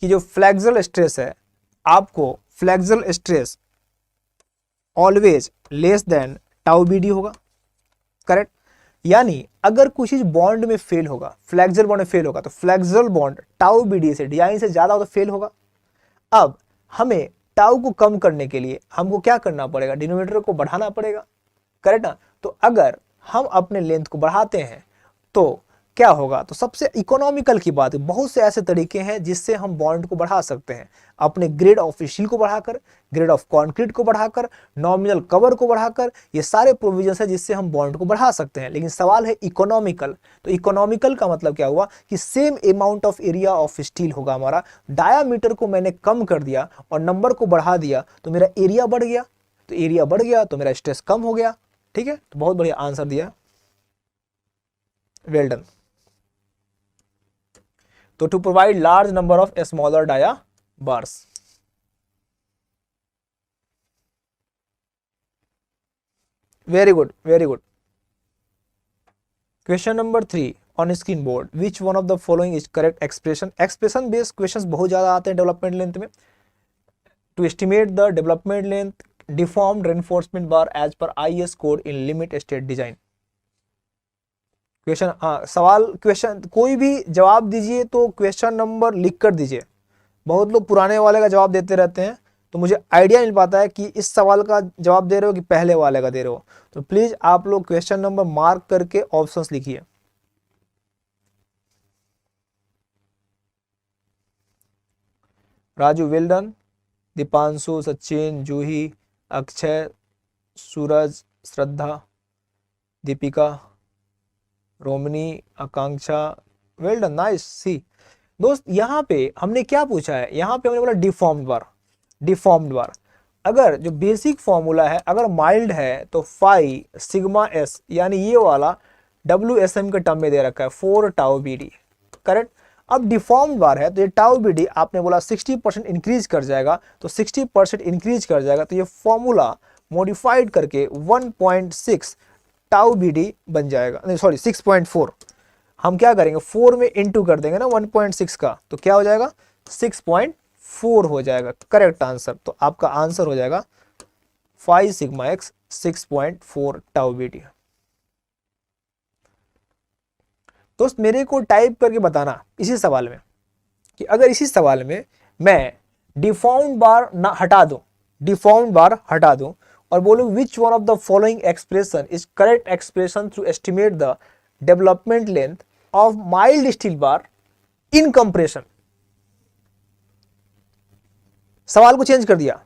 Speaker 1: कि जो flexural stress है, आपको flexural stress always less than tau BD होगा। करेक्ट, यानी अगर कुछ चीज बॉन्ड में फेल होगा, फ्लेक्सुरल बॉन्ड में फेल होगा, तो फ्लेक्सुरल बॉन्ड टाउ BD से DI से ज्यादा हो तो फेल होगा। अब हमें टाउ को कम करने के लिए हमको क्या करना पड़ेगा, डिनोमिनेटर को बढ़ाना पड़ेगा। करेक्ट ना। तो अगर हम अपने लेंथ को बढ़ाते हैं तो क्या होगा? तो सबसे इकोनॉमिकल की बात है, बहुत से ऐसे तरीके हैं जिससे हम बॉन्ड को बढ़ा सकते हैं, अपने ग्रेड ऑफ स्टील को बढ़ाकर, ग्रेड ऑफ कंक्रीट को बढ़ाकर, नॉमिनल कवर को बढ़ाकर, ये सारे प्रोविजंस है जिससे हम बॉन्ड को बढ़ा सकते हैं। लेकिन सवाल है इकोनॉमिकल, तो इकोनॉमिकल का मतलब क्या हुआ कि same amount of area of steel होगा हमारा, डायामीटर को मैंने कम कर दिया और नंबर को बढ़ा दिया तो मेरा एरिया बढ़ गया, तो एरिया बढ़ गया तो मेरा स्ट्रेस कम हो गया। ठीक है, तो बहुत बढ़िया आंसर दिया, वेल डन। तो to provide large number of smaller dia bars. Very good, very good. Question number 3 on screen board, which one of the following is correct expression. Expression based questions बहुत ज्यादा आते हैं development length में। To estimate the development length deformed reinforcement bar as पर IS code in limit state design. Question सवाल question कोई भी जवाब दीजिए तो क्वेश्चन नंबर लिख कर दीजिए। बहुत लोग पुराने वाले का जवाब देते रहते हैं तो मुझे आइडिया मिल पाता है कि इस सवाल का जवाब दे रहे हो कि पहले वाले का दे रहे हो। तो प्लीज आप लोग क्वेश्चन नंबर मार्क करके ऑप्शंस लिखिए। राजू वेल डन, दीपांशु, सचिन, जूही, अक्षय, सूरज, श्रद्धा, दीपिका, रोमनी, आकांक्षा, वेल डन, नाइस। सी दोस्त, यहाँ पे हमने क्या पूछा है, यहाँ पे हमने बोला डिफॉर्म्ड बार। डिफॉर्म्ड बार अगर जो बेसिक फॉर्मूला है अगर माइल्ड है तो फाई सिग्मा एस, यानी ये वाला WSM के टर्म में दे रखा है 4 टाउ BD, करेक्ट। अब डिफॉर्म्ड बार है तो ये टाउ BD आपने बोला 60% इंक्रीज कर जाएगा, तो 60% इंक्रीज कर जाएगा तो ये फॉर्मूला मॉडिफाइड करके 1.6 टाउ BD बन जाएगा, नहीं सॉरी 6.4। हम क्या करेंगे 4 में इंटू कर देंगे ना 1.6 का, तो क्या हो जाएगा 6.4 हो जाएगा, करेक्ट आंसर। तो आपका आंसर हो जाएगा 5 सिग्मा एक्स 6.4 टाउ BD। दोस्त मेरे को टाइप करके बताना इसी सवाल में कि अगर इसी सवाल में मैं डिफॉर्म्ड बार ना हटा दूं, डिफॉर्म्ड बार हटा दूं और बोलूं which one of the following expression is correct expression to estimate the development length of mild steel bar in compression. सवाल को चेंज कर दिया,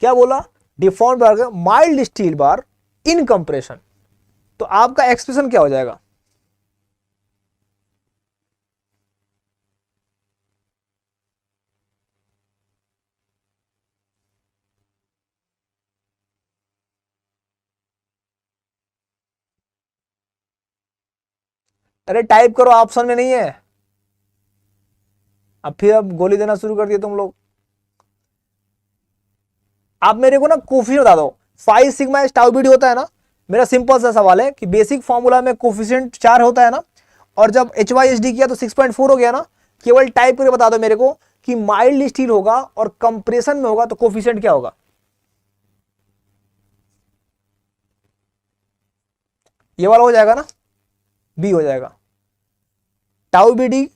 Speaker 1: क्या बोला deformed bar mild steel bar in compression, तो आपका एक्सप्रेशन क्या हो जाएगा? अरे टाइप करो, ऑप्शन में नहीं है। अब गोली देना शुरू कर दिया तुम लोग। आप मेरे को ना कोफिशिएंट बता दो, 5 सिग्मा एस टाउ BD होता है ना। मेरा सिंपल सा सवाल है कि बेसिक फॉर्मूला में कोफिशिएंट 4 होता है ना, और जब HYSD किया तो 6.4 हो गया ना। केवल टाइप करके बता दो मेरे को कि माइल्ड स्टील होगा और कंप्रेशन में होगा तो कोफिशिएंट क्या होगा? ये वाला हो जाएगा ना, बी हो जाएगा। टाउ BD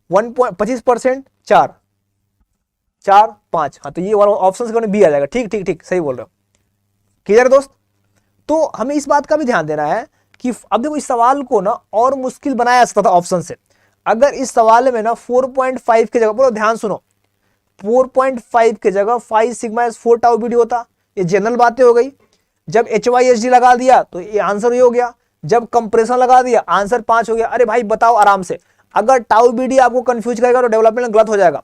Speaker 1: 25%, 4 4 5, हाँ तो ये वाला ऑप्शन से बी आ जाएगा। ठीक ठीक ठीक, सही बोल रहे हो। क्लियर है दोस्त? तो हमें इस बात का भी ध्यान देना है कि अब देखो इस सवाल को ना और मुश्किल बनाया जा सकता था ऑप्शन से। अगर इस सवाल में ना 4.5 की जगह, बोलो ध्यान सुनो, 4.5 की जगह 5 सिग्मा एस 4 टाउ BD होता, ये जनरल बातें हो गई। जब HYSD लगा दिया तो ये आंसर ये हो गया, जब कंप्रेशन लगा दिया आंसर 5 हो गया। अरे भाई बताओ आराम से, अगर टाउ BD आपको कंफ्यूज करेगा तो डेवलपमेंट गलत हो जाएगा।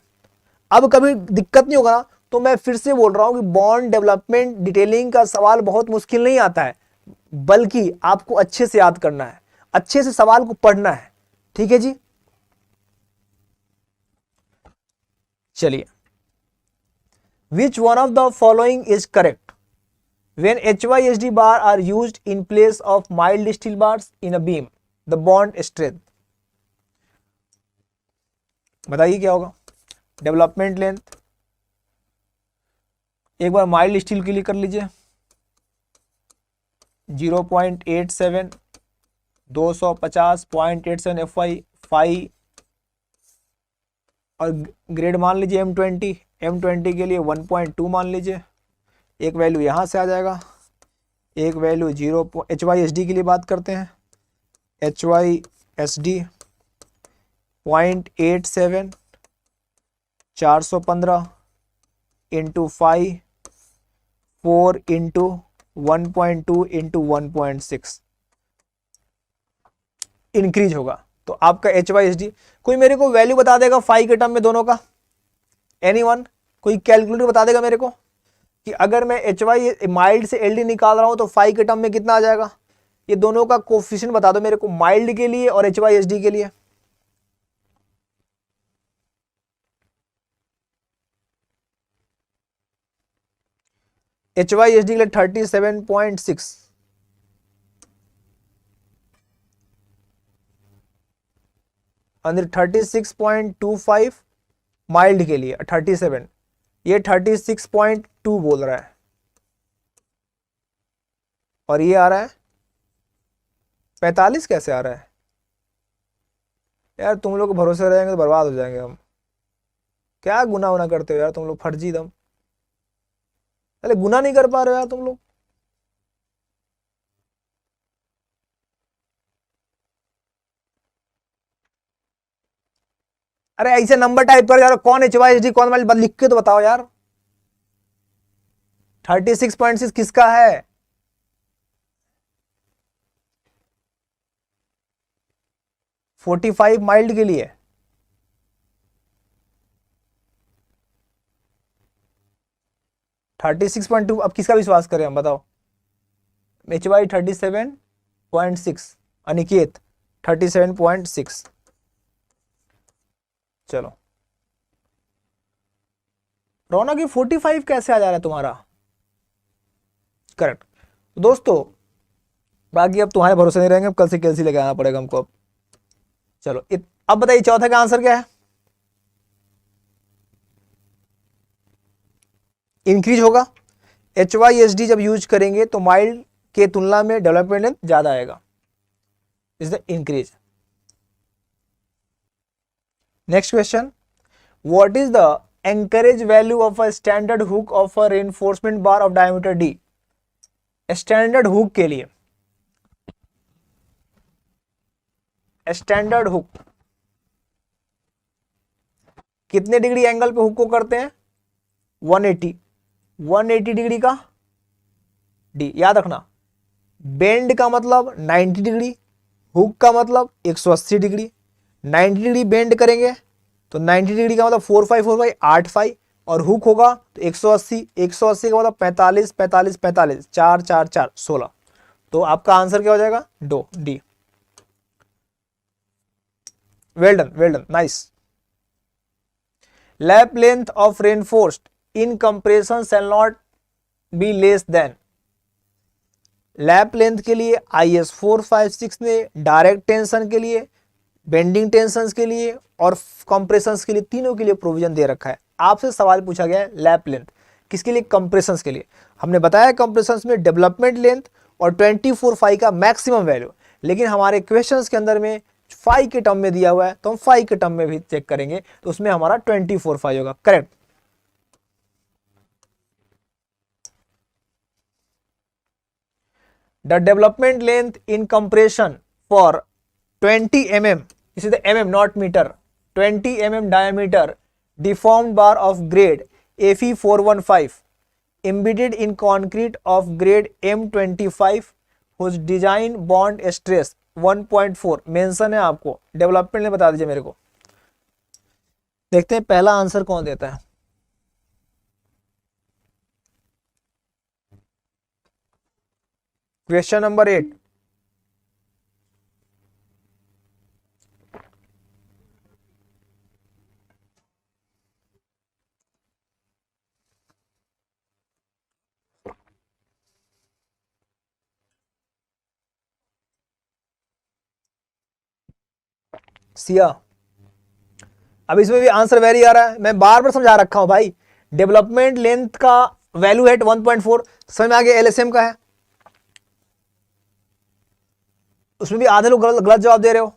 Speaker 1: अब कभी दिक्कत नहीं होगा ना। तो मैं फिर से बोल रहा हूं कि बॉन्ड डेवलपमेंट डिटेलिंग का सवाल बहुत मुश्किल नहीं आता है, बल्कि आपको अच्छे से याद करना है, अच्छे से सवाल को पढ़ना है। ठीक है जी, चलिए। विच one of the following is correct when HYSD bar are used in place of mild steel bars in a beam, the bond strength। बताइए क्या होगा? डेवलपमेंट लेंथ एक बार माइल्ड स्टील के लिए कर लीजिए, 0.87, 250.87 FY 5, और ग्रेड मान लीजिए M20 के लिए 1.2 मान लीजिए। एक वैल्यू यहाँ से आ जाएगा, एक वैल्यू HYSD के लिए बात करते हैं, HYSD S D 0.87 415 into 5 4 into 1.2 into 1.6 increase होगा। तो आपका एच वाई एस डी, कोई मेरे को वैल्यू बता देगा फाइव के टर्म में दोनों का? एनीवन? कोई कैलकुलेटर बता देगा मेरे को कि अगर मैं एच वाई माइल्ड से एल डी निकाल रहा हूं तो फाइव के टर्म में कितना आ जाएगा? ये दोनों का कोफिशिएंट बता दो मेरे को, माइल्ड के लिए और एच वाई एस डी के लिए। एच वाई एस डी के लिए 37.6, अंदर 36.25 माइल्ड के लिए 37, ये 36.2 बोल रहा है और ये आ रहा है 45। कैसे आ रहा है यार? तुम लोग भरोसे रहेंगे तो बर्बाद हो जाएंगे हम। क्या गुना वुना करते हो यार तुम लोग, फर्जी दम। अरे गुना नहीं कर पा रहे हो यार तुम लोग। अरे ऐसे नंबर टाइप कर यार, कौन एच वाई एस डी कौन वाली लिख के तो बताओ यार। 36.6 किसका है? फोर्टी 45 माइल्ड के लिए। थर्टी 36.2। अब किसका विश्वास करें हम, बताओ? H Y 37.6, Aniket 37.6। चलो रौनक, ये 45 कैसे आ जा रहा है तुम्हारा? करेक्ट। दोस्तों बाकी अब तुम्हारे भरोसे नहीं रहेंगे, अब कल से कैलसी लेके आना पड़ेगा हमको अब। चलो अब बताइए चौथे का आंसर क्या है? इंक्रीज होगा। एच वाई एस डी जब यूज करेंगे तो माइल्ड के तुलना में डेवलपमेंट लेंथ ज्यादा आएगा, is the increase. Next question, what is the anchorage value of a standard hook of a reinforcement bar of diameter D? Standard hook के लिए, स्टैंडर्ड हुक कितने डिग्री एंगल पे हुक को करते हैं? 180, 180 डिग्री का डी। याद रखना, बेंड का मतलब 90 डिग्री, हुक का मतलब 180 डिग्री। 90 डिग्री बेंड करेंगे तो 90 डिग्री का मतलब 4 5 4 5 8 5, और हुक होगा तो 180, 180 का मतलब 45 45 45 4 4 4 16। तो आपका आंसर क्या हो जाएगा? D. Well done, well done, nice. Lap length of reinforced in compression shall not be less than. Lap length के लिए IS 456 ने डायरेक्ट टेंशन के लिए, बेंडिंग टेंशन के लिए और कंप्रेशन के लिए, तीनों के लिए प्रोविजन दे रखा है। आपसे सवाल पूछा गया है लैप लेंथ किसके लिए? कंप्रेशन के लिए। हमने बताया कंप्रेशन में डेवलपमेंट लेंथ और 24 का मैक्सिमम वैल्यू, लेकिन हमारे क्वेश्चंस के अंदर में 5 के टर्म में दिया हुआ है तो हम 5 के टर्म में भी चेक करेंगे, तो उसमें हमारा 24 होगा। Correct. The development length in compression for 20 mm, this is the mm not meter, 20 mm diameter deformed bar of grade Fe415 embedded in concrete of grade M25 whose design bond stress 1.4 mention है आपको। Development ने बता दीजिए मेरे को। देखते हैं पहला आंसर कौन देता है। Question number 8, Siya. अब इसमें भी आंसर वेरी आ रहा है, मैं बार बार समझा रखा हूं भाई। डेवलपमेंट लेंथ का वैल्यू है 1.4, समझ में आ गया। एलएसएम का है, उसमें भी आधे लोग गलत जवाब दे रहे हो।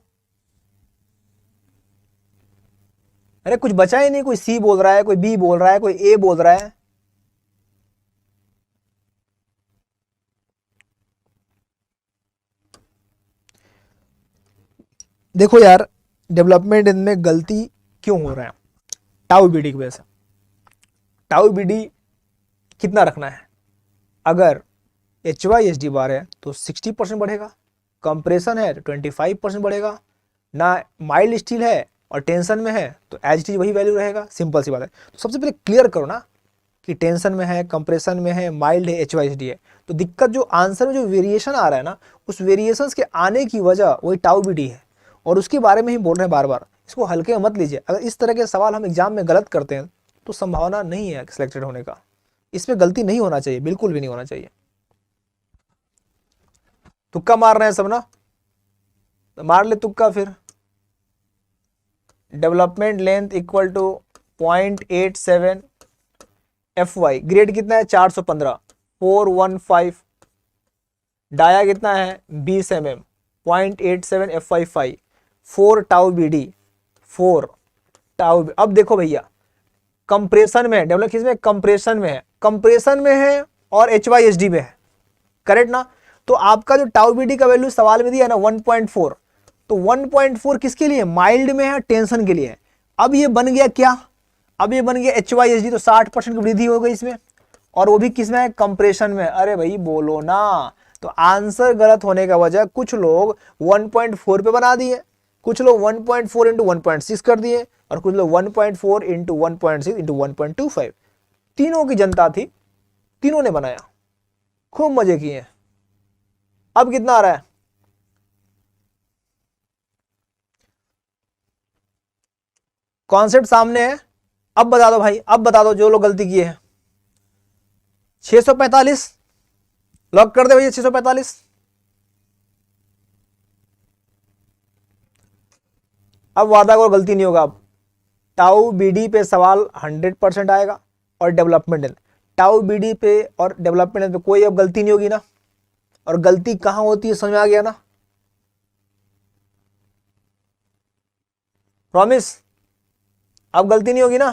Speaker 1: अरे कुछ बचा ही नहीं, कोई सी बोल रहा है, कोई बी बोल रहा है, कोई ए बोल रहा है। देखो यार, डेवलपमेंट इनमें गलती क्यों हो रहा है? टाउ बीडी की वजह से। टाउ बीडी कितना रखना है? अगर H Y S D bar है तो 60% बढ़ेगा, कंप्रेशन है तो 25% बढ़ेगा, ना माइल्ड स्टील है और टेंशन में है तो एच टी वही वैल्यू रहेगा। सिंपल सी बात है। तो सबसे पहले क्लियर करो ना कि टेंशन में है, कंप्रेशन में है, माइल्ड है, एच वाई एस डी है। तो दिक्कत जो आंसर में जो वेरिएशन आ रहा है ना, उस वेरिएशंस के आने की वजह वही टाउ बी डी है, और उसके बारे में ही बोल रहे हैं बार बार। इसको हल्के में मत लीजिए। अगर इस तरह के सवाल हम एग्जाम में गलत करते हैं तो संभावना नहीं है सिलेक्टेड होने का। इसमें गलती नहीं होना चाहिए, बिल्कुल भी नहीं होना चाहिए। तुक्का मार रहे हैं सब ना, तो मार ले तुक्का फिर। Development length equal to 0.87 F Y, grade कितना है 415, 415। डाया कितना है 20 mm, 0.87 F Y 5, 4 tau B D, 4 tau. अब देखो भैया, कंप्रेशन में है, डेवलप किसमें? कंप्रेशन में है, कंप्रेशन में है और एच वाई एस डी में है, करेक्ट ना? तो आपका जो टाउ बी डी का वैल्यू सवाल में दिया है ना 1.4, तो 1.4 किसके लिए? माइल्ड में है, टेंशन के लिए है। अब ये बन गया क्या? अब ये बन गया एच वाई एस डी, तो 60% की वृद्धि हो गई इसमें, और वो भी किसमें है? कंप्रेशन में। अरे भाई बोलो ना। तो आंसर गलत होने का वजह, कुछ लोग 1.4 पे बना दिए, कुछ लोग 1.4 इंटू 1.6 कर दिए, और कुछ लोग 1.4 इंटू 1.6 इंटू 1.25। तीनों की जनता थी, तीनों ने बनाया, खूब मजे किए। अब कितना आ रहा है? कॉन्सेप्ट सामने है। अब बता दो भाई, अब बता दो जो लोग गलती किए हैं। 645 लॉक कर दे भैया, 645। अब वादा करो गलती नहीं होगा। अब टाउ बीडी पे सवाल 100% आएगा, और डेवलपमेंट टाउ बीडी पे और डेवलपमेंट पे कोई अब गलती नहीं होगी ना? और गलती कहां होती है समझ में आ गया ना? प्रॉमिस, अब गलती नहीं होगी ना?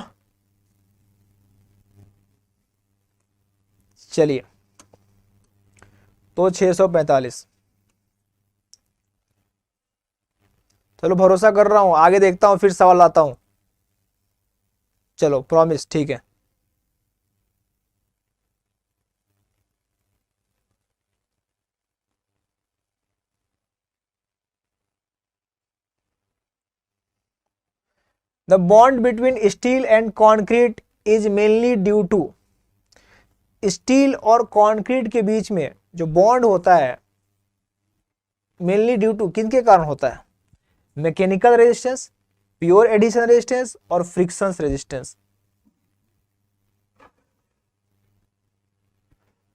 Speaker 1: चलिए, तो 645। चलो भरोसा कर रहा हूं, आगे देखता हूं, फिर सवाल लाता हूं। चलो प्रॉमिस, ठीक है। The bond between steel and concrete is mainly due to. Steel और कॉन्क्रीट के बीच में जो बॉन्ड होता है, मेनली ड्यू टू किनके कारण होता है? Mechanical resistance, pure adhesion resistance और फ्रिक्शन रेजिस्टेंस।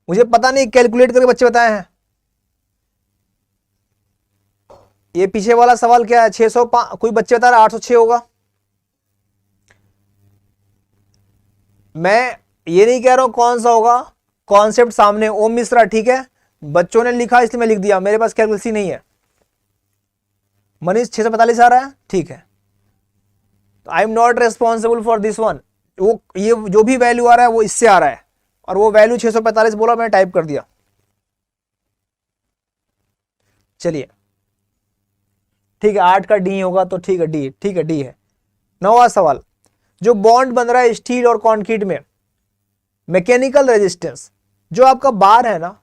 Speaker 1: मुझे पता नहीं, कैलकुलेट करके बच्चे बताए हैं। ये पीछे वाला सवाल क्या है? 605, कोई बच्चे बता रहा 806 होगा। मैं ये नहीं कह रहा हूं कौन सा होगा, कॉन्सेप्ट सामने। ओम मिश्रा, ठीक है, बच्चों ने लिखा इसलिए मैं लिख दिया, मेरे पास कैलकुलेशन नहीं है। मनीष 645 आ रहा है, ठीक है। I am not responsible for this one. वो ये जो भी वैल्यू आ रहा है वो इससे आ रहा है, और वो वैल्यू 645 बोला, मैंने टाइप कर दिया। चलिए ठीक है, 8 का डी होगा तो ठीक है, डी, ठीक है, डी है। 9वां सवाल, जो बॉन्ड बन रहा है स्टील और कंक्रीट में, मैकेनिकल रेजिस्टेंस, जो आपका बार है ना,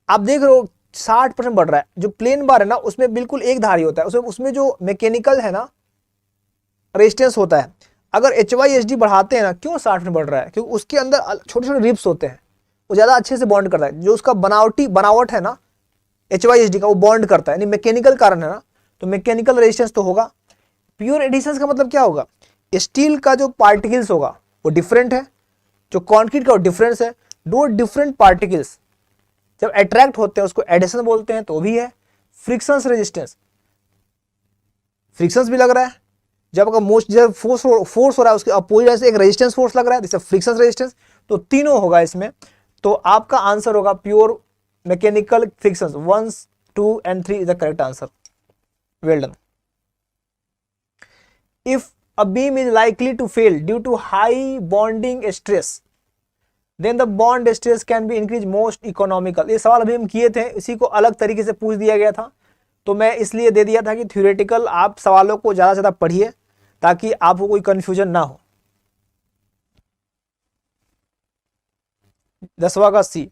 Speaker 1: आप देख रहे हो 60% बढ़ रहा है। जो प्लेन बार है ना उसमें बिल्कुल एक धारी होता है, उसमें जो मैकेनिकल है ना रेजिस्टेंस होता है। अगर एच वाई एस डी बढ़ाते हैं ना, क्यों 60% बढ़ रहा है? क्योंकि उसके अंदर छोटे छोटे रिप्स होते हैं, वो ज्यादा अच्छे से बॉन्ड करता है। जो उसका बनावट है ना एच वाई एस डी का, वो बॉन्ड करता है, यानी मैकेनिकल कारण है ना, तो मैकेनिकल रेजिस्टेंस तो होगा। प्योर एडिशन का मतलब क्या होगा? स्टील का जो पार्टिकल्स होगा वो डिफरेंट है, जो कॉन्क्रीट का वो डिफरेंस है। दो डिफरेंट पार्टिकल्स जब अट्रैक्ट होते हैं उसको एडिशन बोलते हैं, तो भी है। फ्रिक्शन रेजिस्टेंस, फ्रिक्शन भी लग रहा है, जब आपका मोस्ट जब फोर्स हो रहा है उसके अपोजिट से एक रेजिस्टेंस फोर्स लग रहा है, जैसे फ्रिक्शन रेजिस्टेंस, तो तीनों होगा इसमें। तो आपका आंसर होगा pure mechanical friction. 1, 2 and 3 is the correct answer. Well done. If a beam is likely to fail due to high bonding stress, then the bond stress can be increased most economical। ये सवाल अभी हम किए थे, इसी को अलग तरीके से पूछ दिया गया था। तो मैं इसलिए दे दिया था कि थ्योरेटिकल आप सवालों को ज़्यादा से ज़्यादा पढ़िए ताकि आपको कोई कन्फ्यूजन ना हो। 10वां का C,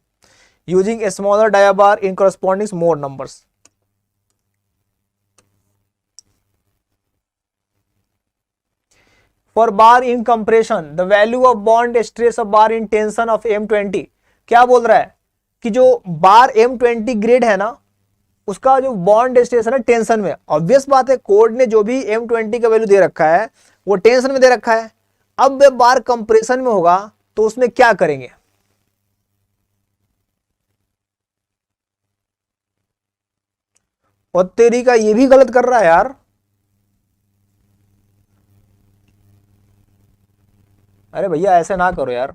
Speaker 1: using a smaller dia bar in corresponding more numbers. For bar in compression the value of bond stress of bar in tension of M20। क्या बोल रहा है कि जो बार M20 ग्रेड है ना, उसका जो बॉन्ड स्ट्रेस है ना टेंशन में, ऑब्वियस बात है कोड ने जो भी M20 का वैल्यू दे रखा है वो टेंशन में दे रखा है। अब वे बार कंप्रेशन में होगा तो उसमें क्या करेंगे? और तेरी का ये भी गलत कर रहा है यार। अरे भैया ऐसे ना करो यार।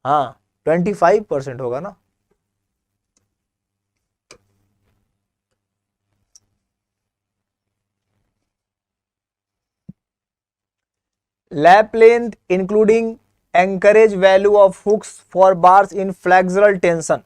Speaker 1: हाँ 25% होगा ना। Lap length including anchorage value of hooks for bars in flexural tension.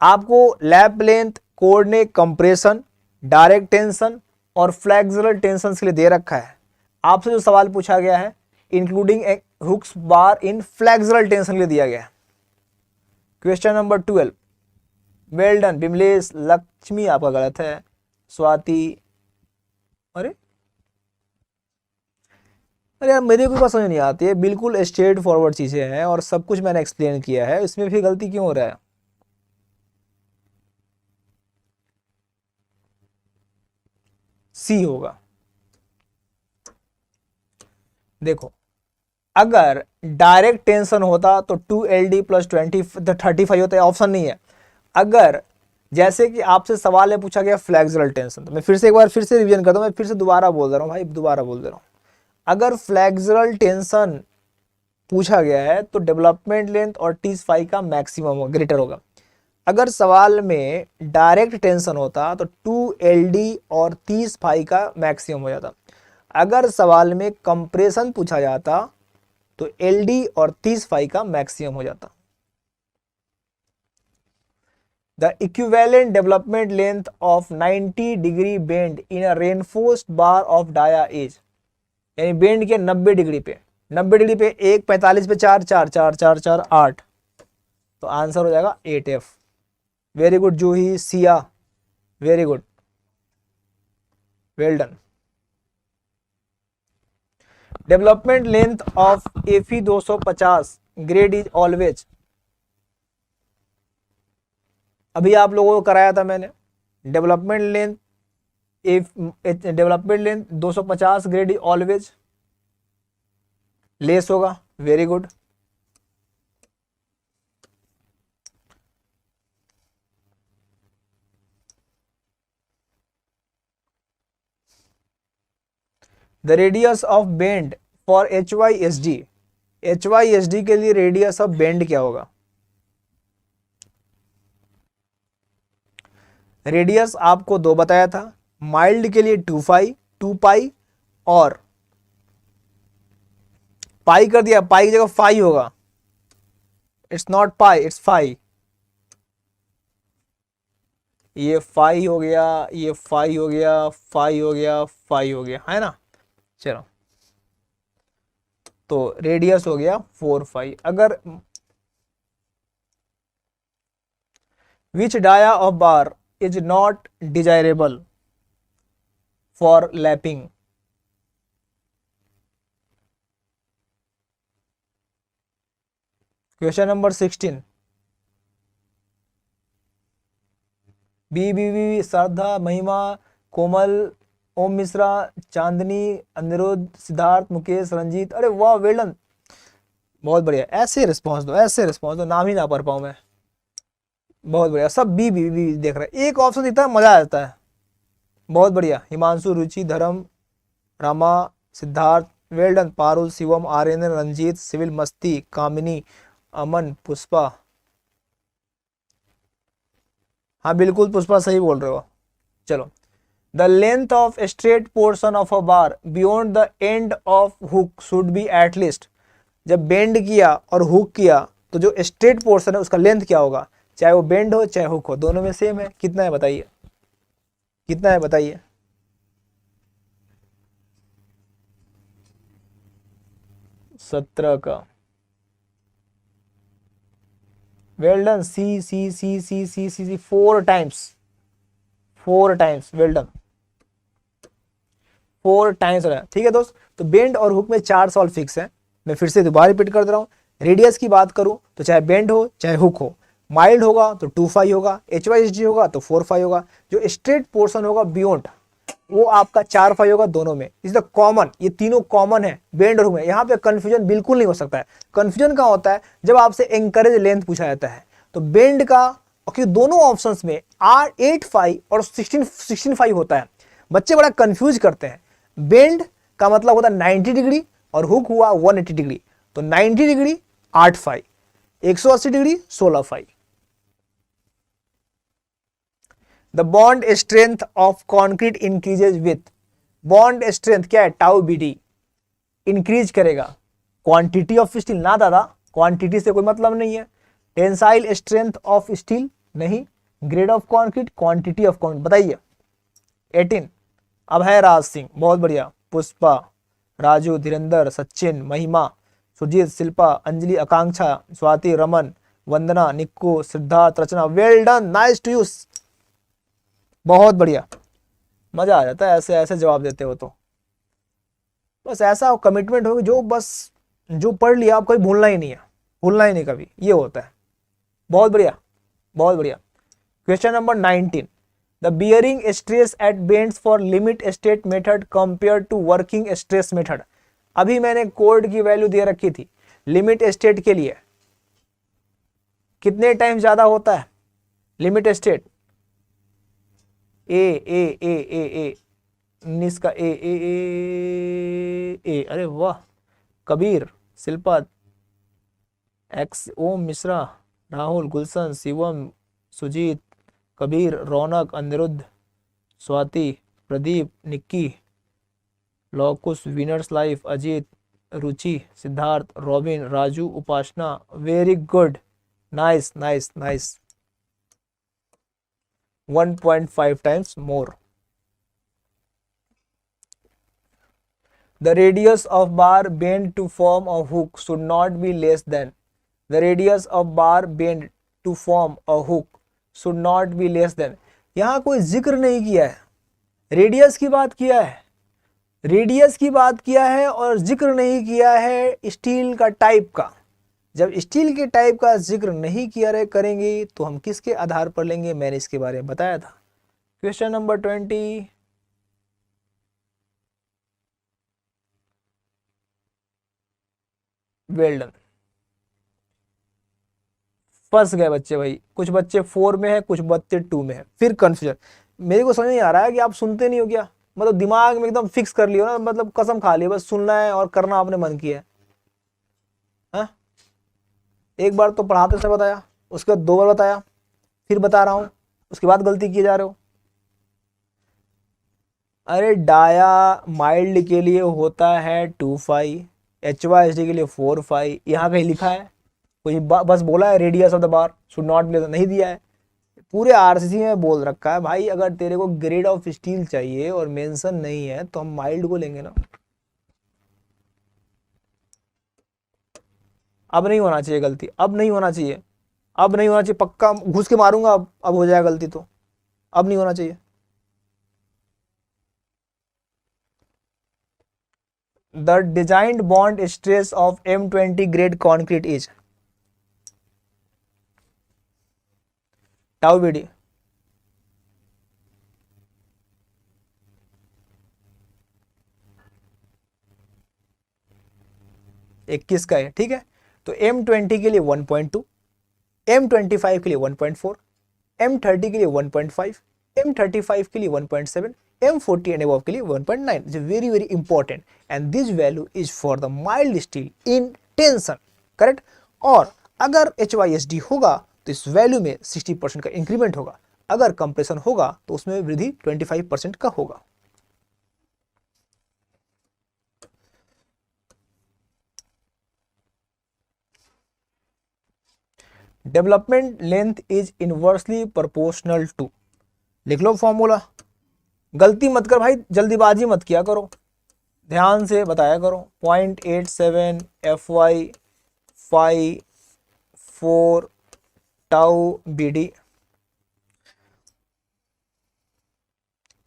Speaker 1: आपको लैप लेंथ कोड ने कंप्रेशन, डायरेक्ट टेंशन और फ्लेक्सुरल टेंशन के लिए दे रखा है। आपसे जो सवाल पूछा गया है इंक्लूडिंग हुक्स बार इन फ्लेक्सुरल टेंशन के लिए दिया गया है। Question number 12। Well done Bimlesh. Lakshmi आपका गलत है। स्वाति, अरे अरे यार मेरे को समझ नहीं आती है, बिल्कुल स्ट्रेट फॉरवर्ड चीजें हैं और सब कुछ मैंने एक्सप्लेन किया है, इसमें भी गलती क्यों हो रहा है? सी होगा। देखो अगर डायरेक्ट टेंशन होता तो 2LD प्लस 35 होता है, ऑप्शन नहीं है। अगर जैसे कि आपसे सवाल है पूछा गया फ्लेक्सुरल टेंशन, तो मैं फिर से एक बार फिर से रिवीजन करता हूं, मैं फिर से दोबारा बोल दे रहा हूं भाई, दोबारा बोल दे रहा हूं। अगर फ्लेक्सुरल टेंशन पूछा गया है तो डेवलपमेंट लेंथ और T5 का मैक्सिमम ग्रेटर होगा। अगर सवाल में डायरेक्ट टेंशन होता तो 2LD और 30 का मैक्सिमम हो जाता। अगर सवाल में कंप्रेशन पूछा जाता तो LD और 30 का मैक्सिमम हो जाता। The equivalent development length of 90 degree bend in a reinforced bar of dia is, यानी बेंड के 90 डिग्री पे, 90 डिग्री पे 1, 45 पे 4, 4, 4, 4, 4, 8, तो आंसर हो जाएगा 8F। Very good Juhi, Siya, very good, well done. Development length of Fe 250 grade is always, अभी आप लोगों को कराया था मैंने। Development length 250 grade is always less होगा, very good. The radius of bend for HYSD, HYSD के लिए रेडियस ऑफ बेंड क्या होगा? रेडियस आपको दो बताया था, माइल्ड के लिए 2 पाई और पाई कर दिया, पाई की जगह फाई होगा। It's not pi, it's phi. ये फाई हो गया, ये फाई हो गया, फाई हो गया, फाई हो गया, है ना। चलो तो रेडियस हो गया 4 अगर which dia of bar is not desirable for lapping, question number 16। B Shraddha, Mahima, Komal, ओम मिश्रा, चांदनी, अनिरुद्ध, सिद्धार्थ, मुकेश, रंजीत, अरे वाह वेलन, बहुत बढ़िया। ऐसे रिस्पॉन्स दो, ऐसे रिस्पॉन्स दो, नाम ही ना पढ़ पाऊं मैं। बहुत बढ़िया, सब बी देख रहे हैं, एक ऑप्शन दिखता है मजा आ जाता है। बहुत बढ़िया, हिमांशु, रुचि, धर्म, रामा, सिद्धार्थ, वेल्डन, पारुल, शिवम, आर्यन, रंजीत, सिविल, मस्ती, कामिनी, अमन, पुष्पा। हाँ बिल्कुल पुष्पा सही बोल रहे हो। चलो, the length of straight portion of a bar beyond the end of hook should be at least, जब बेंड किया और हुक किया तो जो स्ट्रेट पोर्शन है उसका लेंथ क्या होगा? चाहे वो बेंड हो चाहे हुक हो, दोनों में सेम है। कितना है बताइए, कितना है बताइए? 17 का। वेल डन, सी सी सी सी सी सी सी 4 times, 4 times, well done, 4 times हो रहा है। ठीक है दोस्त, तो बेंड और हुक में 4 सॉल्व फिक्स है। मैं फिर से दोबारा रिपीट कर दे रहा हूँ। रेडियस की बात करूं तो चाहे बेंड हो चाहे हुक हो, माइल्ड होगा तो 2 फाई होगा, HYSD होगा तो 4 फाई होगा, जो स्ट्रेट पोर्शन होगा बियॉन्ड वो आपका 4 फाई होगा दोनों में। इज द कॉमन, ये तीनों कॉमन है बेंड और हुक में। यहाँ पे कंफ्यूजन बिल्कुल नहीं हो सकता है। कंफ्यूजन कहाँ होता है? जब आपसे एंकरेज लेंथ पूछा जाता है तो बेंड का, क्योंकि दोनों ऑप्शंस में 8 फाई और 16 फाई होता है, बच्चे बड़ा कंफ्यूज करते हैं। बेंड का मतलब होता है 90 डिग्री और हुक हुआ 180 डिग्री, तो 90 degree 8 phi, 180 degree 16 phi. The bond strength of concrete increases with, bond strength क्या है? टाउ BD इंक्रीज करेगा क्वांटिटी ऑफ स्टील, ना दादा क्वांटिटी से कोई मतलब नहीं है। टेंसाइल स्ट्रेंथ ऑफ स्टील नहीं, grade of concrete, quantity of concrete. बताइए 18। अब है राज सिंह, बहुत बढ़िया, Pushpa, Raju, Dhirendra, Sachin, Mahima, Sujeet, Shilpa, Anjali, Akanksha, Swati, Raman, Vandana, Nikku, Siddharth, Rachna. Well done, nice to you, बहुत बढ़िया। मजा आ जाता है ऐसे ऐसे जवाब देते हो तो। बस ऐसा कमिटमेंट हो जो बस जो पढ़ लिया आप कभी भूलना ही नहीं है, भूलना ही नहीं कभी, ये होता है। बहुत बढ़िया, बहुत बढ़िया। Question number 19, the bearing stress at bends for limit state method compare to working stress method. अभी मैंने कोड की वैल्यू दे रखी थी, लिमिट स्टेट के लिए कितने टाइम ज्यादा होता है लिमिट स्टेट? ए 19 का ए, अरे वाह, Kabir, Shilpa, X, Om Mishra, Rahul, Gulshan, Shivam, Sujit, Kabir, Raunak, Aniruddh, Swati, Pradeep, Nikki, Lavkush, winners life, Ajit, Ruchi, Siddharth, Robin, Raju, Upasana. Very good, nice nice nice, 1.5 times more. The radius of bar bent to form a hook should not be less than, the radius of bar bent to form a hook should not be less than। यहाँ कोई जिक्र नहीं किया है, radius की बात किया है, रेडियस की बात किया है और जिक्र नहीं किया है स्टील का टाइप का। जब स्टील के टाइप का जिक्र नहीं किया रहे करेंगे तो हम किसके आधार पर लेंगे? मैंने इसके बारे में बताया था। Question number 20, well done. फंस गए बच्चे भाई, कुछ बच्चे 4 में है, कुछ बच्चे 2 में है, फिर कंफ्यूजन। मेरे को समझ नहीं आ रहा है कि आप सुनते नहीं हो क्या? मतलब दिमाग में एकदम फिक्स कर लियो ना, मतलब कसम खा लियो, बस सुनना है और करना आपने मन किया है। हाँ? एक बार तो पढ़ाते से बताया, उसके बाद 2 बार बताया, फिर बता रहा हूं, उसके बाद गलती किए जा रहे हो। अरे डाया माइल्ड के लिए होता है 2 फाई, HYSD के लिए 4 फाई, यहाँ कहीं लिखा है? कोई बस बोला है radius of the bar should not be, नहीं दिया है। पूरे RCC में बोल रखा है भाई, अगर तेरे को ग्रेड ऑफ स्टील चाहिए और मेंशन नहीं है तो हम माइल्ड को लेंगे ना। अब नहीं होना चाहिए गलती, अब नहीं होना चाहिए, अब नहीं होना चाहिए, पक्का घुस के मारूंगा, अब हो जाए गलती तो, अब नहीं होना चाहिए। The designed bond stress of M20 grade concrete is, tau BD। 21 का है, ठीक है। तो M20 के लिए 1.2, M25 के लिए 1.4, M30 के लिए 1.5, M35 के लिए 1.7, M40 एंड अबव के लिए 1.9। Is very very important and this value is for the mild steel in tension, correct. और अगर HYSD होगा तो इस वैल्यू में 60% का इंक्रीमेंट होगा, अगर कंप्रेशन होगा तो उसमें वृद्धि 25% का होगा। Development length is inversely proportional to, लिख लो फॉर्मूला। गलती मत कर भाई, जल्दीबाजी मत किया करो, ध्यान से बताया करो। 0.87 FY 4 टाउ BD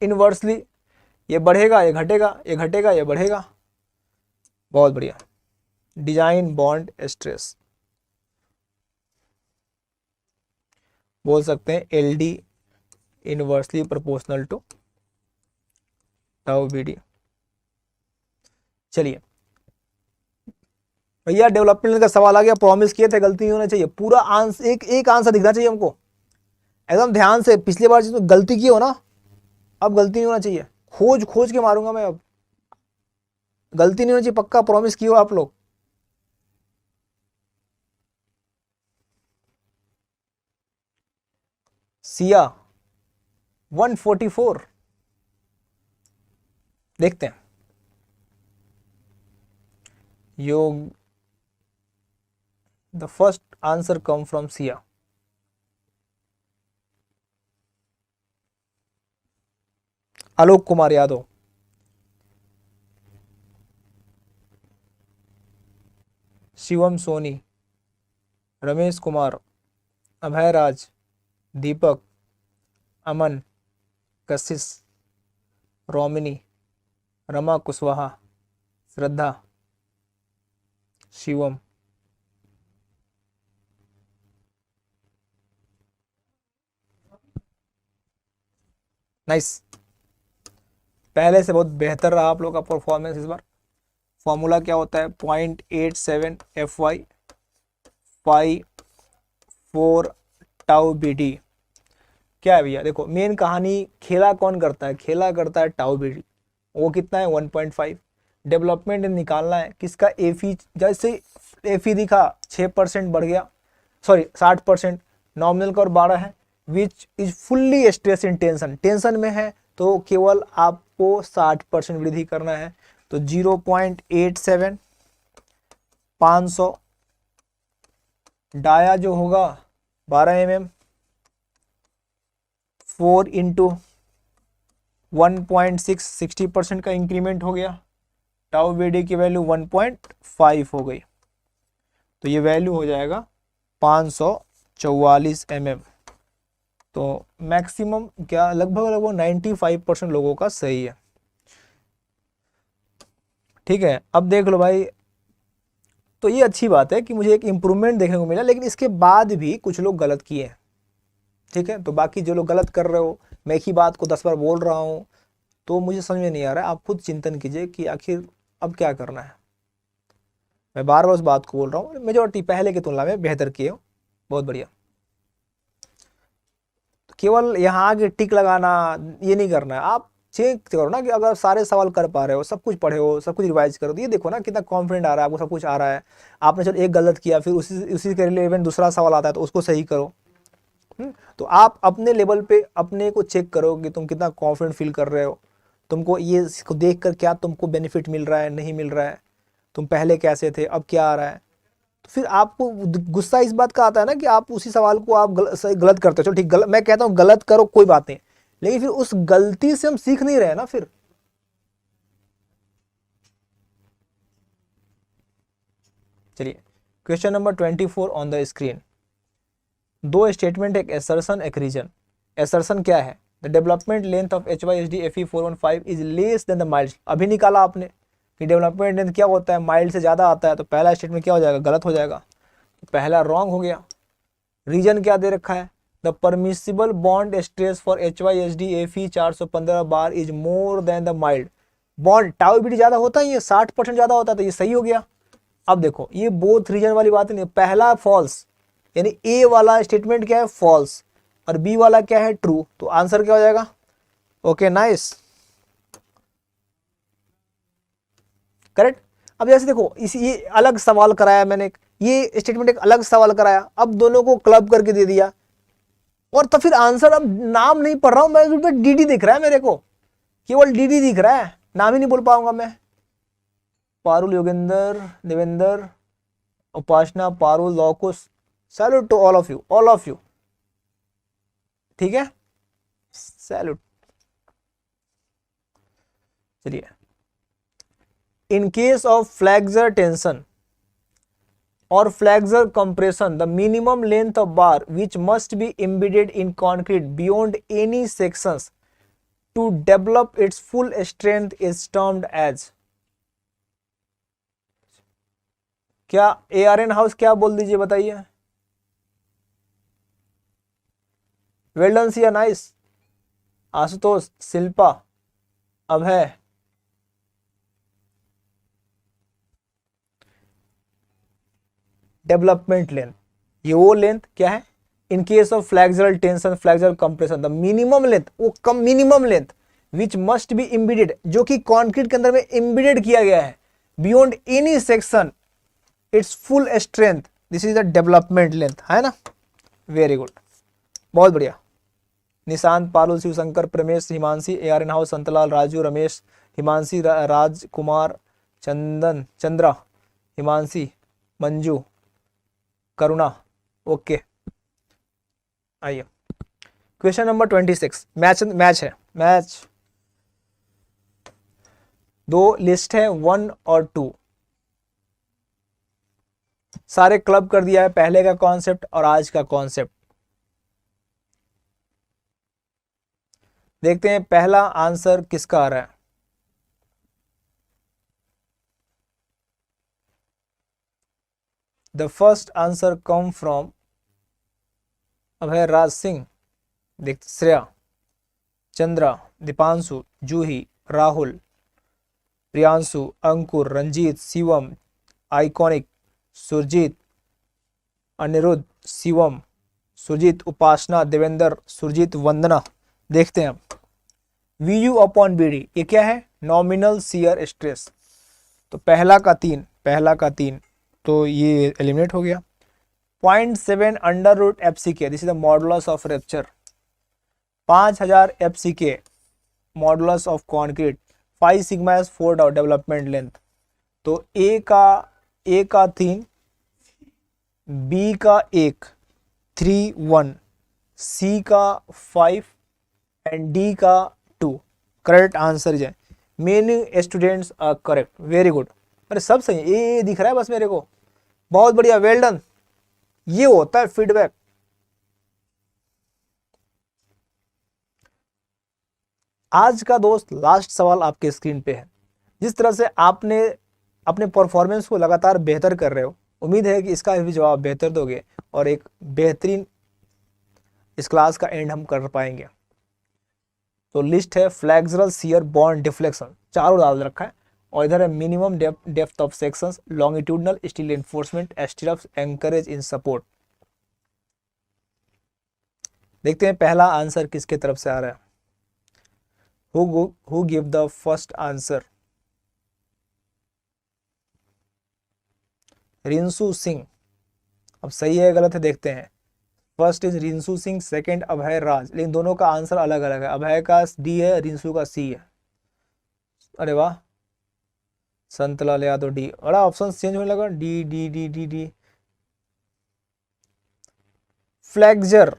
Speaker 1: इनवर्सली, ये बढ़ेगा ये घटेगा, ये घटेगा ये बढ़ेगा। बहुत बढ़िया। डिजाइन बॉन्ड स्ट्रेस बोल सकते हैं LD inversely proportional to tau BD। चलिए भैया, डेवलपमेंट का सवाल आ गया, प्रॉमिस किए थे गलती नहीं होना चाहिए, पूरा आंसर एक आंसर दिखना चाहिए हमको एकदम ध्यान से। पिछली बार जिसमें गलती की हो ना, अब गलती नहीं होना चाहिए, खोज खोज के मारूंगा मैं, अब गलती नहीं होनी चाहिए, पक्का प्रॉमिस की हो आप लोग। सिया 144, देखते हैं। योग, the first answer come from Siya. Alok Kumar Yadav, Shivam Soni, Ramesh Kumar, Abhay Raj, Deepak, Aman, Kashish, Romini, Rama Kushwaha, Shraddha, Shivam. Nice, पहले से बहुत बेहतर रहा आप लोग का परफॉर्मेंस इस बार। फॉर्मूला क्या होता है? 0.87 FY 4 टाउ BD। क्या है भैया, देखो मेन कहानी, खेला कौन करता है? खेला करता है टाउ BD। वो कितना है? 1.5। डेवलपमेंट निकालना है किसका? एफी, जैसे एफी दिखा 6% बढ़ गया, सॉरी 60%, नॉमिनल का और 12 है, which is fully stress in tension, tension में है तो केवल आपको 60% वृद्धि करना है। तो 0.87 500, डाया जो होगा 12 mm, 4 इंटू 1.6, 60% का इंक्रीमेंट हो गया। टाउ BD की वैल्यू 1.5 हो गई, तो ये वैल्यू हो जाएगा 544 mm। तो मैक्सिमम क्या, लगभग 95% लोगों का सही है। ठीक है, अब देख लो भाई, तो ये अच्छी बात है कि मुझे एक इम्प्रूवमेंट देखने को मिला, लेकिन इसके बाद भी कुछ लोग गलत किए हैं। ठीक है, तो बाकी जो लोग गलत कर रहे हो, मैं एक ही बात को 10 बार बोल रहा हूँ, तो मुझे समझ में नहीं आ रहा है। आप खुद चिंतन कीजिए कि आखिर अब क्या करना है। मैं बार बार उस बात को बोल रहा हूँ, मेजोरिटी पहले की तुलना में बेहतर किए हो, बहुत बढ़िया। तो केवल यहाँ आगे टिक लगाना ये नहीं करना है, आप चेक करो ना कि अगर सारे सवाल कर पा रहे हो, सब कुछ पढ़े हो, सब कुछ रिवाइज करो, तो ये देखो ना कितना कॉन्फिडेंट आ रहा है आपको, सब कुछ आ रहा है। आपने चलो एक गलत किया, फिर उसी के रिलेवेंट दूसरा सवाल आता है तो उसको सही करो। तो आप अपने लेवल पे अपने को चेक करो कि तुम कितना कॉन्फिडेंट फील कर रहे हो, तुमको ये इसको देख कर क्या तुमको बेनिफिट मिल रहा है, नहीं मिल रहा है, तुम पहले कैसे थे अब क्या आ रहा है। तो फिर आपको गुस्सा इस बात का आता है ना कि आप उसी सवाल को आप गलत करते हो। चलो ठीक, मैं कहता हूँ गलत करो कोई बात नहीं, लेकिन फिर उस गलती से हम सीख नहीं रहे ना फिर। चलिए, question number 24 on the screen. दो स्टेटमेंट, एक एसर्शन एक रीजन। एसर्शन क्या है? The development length of HYSD FE 415 is less than the mild. अभी निकाला आपने कि डेवलपमेंट लेंथ क्या होता है, माइल्ड से ज़्यादा आता है, तो पहला स्टेटमेंट क्या हो जाएगा? गलत हो जाएगा, तो पहला रॉन्ग हो गया। रीजन क्या दे रखा है? The permissible bond stress for HYSD FE 415 bar is more than the mild. Bond tau BD ज़्यादा होता है, ये 60% ज़्यादा होता है, तो ये सही हो गया। अब देखो ये बोथ रीजन वाली बात नहीं, पहला फॉल्स, यानी ए वाला स्टेटमेंट क्या है? फॉल्स, और बी वाला क्या है? ट्रू। तो आंसर क्या हो जाएगा? Okay nice, correct. अब जैसे देखो इस ये अलग सवाल कराया मैंने, ये स्टेटमेंट एक अलग सवाल कराया, अब दोनों को क्लब करके दे दिया, और तो फिर आंसर, अब नाम नहीं पढ़ रहा हूं मैं, DD दिख रहा है मेरे को, केवल DD दिख रहा है, नाम ही नहीं बोल पाऊंगा मैं। Parul, Yogendra, Devendra, Upasana, Parul, Lavkush, salute to all of you, all of you, ठीक है, सैल्यूट। चलिए, in case of flexure tension or flexor compression, the minimum length of bar which must be embedded in concrete beyond any sections to develop its full strength is termed as, क्या ARN house क्या बोल दीजिए बताइए। Well done Siya, nice. Ashutosh, Shilpa, Abhay, development length, ये वो length क्या है, in case of flexural tension, flexural compression, the minimum length, वो कम minimum length which must be embedded, जो कि कॉन्क्रीट के अंदर में इम्बेडेड किया गया है, beyond any section it's full strength, this is the development length, है ना। वेरी गुड, बहुत बढ़िया। निशांत, पारुल, शिवशंकर, प्रमेश, हिमांशी, ARN हाउस, संतलाल, राजू, रमेश, हिमांशी, राजकुमार, चंदन, चंद्रा, हिमांशी, मंजू, करुणा, ओके। आइए क्वेश्चन नंबर 26, मैच है, मैच दो लिस्ट है 1 और 2, सारे क्लब कर दिया है, पहले का कॉन्सेप्ट और आज का कॉन्सेप्ट। देखते हैं पहला आंसर किसका आ रहा है। The first answer come from Abhay Raj Singh, देखते श्रेया, चंद्रा, दीपांशु, जूही, राहुल, प्रियांशु, अंकुर, रंजीत, शिवम, आइकॉनिक, सुरजीत, अनिरुद्ध, शिवम, सुरजीत, उपासना, देवेंद्र, सुरजीत, वंदना। देखते हैं VU अपॉन BD, ये क्या है, नॉमिनल शियर स्ट्रेस। तो पहला का 3 तो ये एलिमिनेट हो गया। 0.7 under root FCK, this is the modulus of rupture. 5000 FCK modulus of concrete, 5 sigma S 4 tau development length. तो ए का 3, B का 1, 3 1, C का 5 एंड D का 2। करेक्ट आंसर है, many students are correct, very good. अरे सब सही है, ये दिख रहा है बस मेरे को, बहुत बढ़िया, वेल डन। ये होता है फीडबैक। आज का दोस्त लास्ट सवाल आपके स्क्रीन पे है। जिस तरह से आपने अपने परफॉर्मेंस को लगातार बेहतर कर रहे हो, उम्मीद है कि इसका भी जवाब बेहतर दोगे और एक बेहतरीन इस क्लास का एंड हम कर पाएंगे। तो लिस्ट है फ्लैक्सरल शियर बॉन्ड डिफ्लेक्शन, चारों डाल रखा है, और इधर है minimum depth of sections, longitudinal steel enforcement, stirrups, anchorage in support. देखते हैं पहला आंसर किसके तरफ से आ रहा है। Who give the first answer, Rinsu Singh. अब सही है गलत है देखते हैं। First is Rinsu Singh, second Abhay Raj, लेकिन दोनों का आंसर अलग अलग है। अभय का D है, रिंसू का C है। अरे वाह, संतलाल यादव D, बड़ा ऑप्शन चेंज होने लगा, D D D D D. Flexor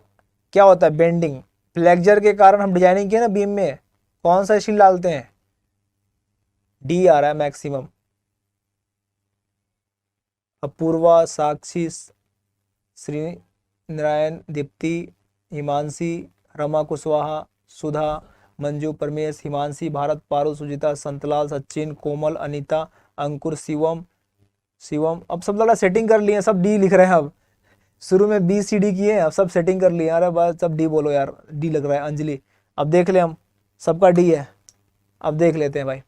Speaker 1: क्या होता है, बेंडिंग। फ्लैक्सर के कारण हम डिजाइनिंग किए ना बीम में, कौन सा स्टील डालते हैं, D आ रहा है मैक्सिमम। अपूर्वा, साक्षी, श्री नारायण, दीप्ति, हिमांशी, रमा कुशवाहा, सुधा, मंजू, परमेश, हिमांशी, भारत, पारुल, सुजिता, संतलाल, सचिन, कोमल, अनीता, अंकुर, शिवम। अब सब लगा सेटिंग कर लिए, सब D लिख रहे हैं। अब शुरू में BCD किए, अब सब सेटिंग कर लिए। अरे बस सब D बोलो यार, D लग रहा है। अंजलि, अब देख ले, हम सबका D है, अब देख लेते हैं भाई।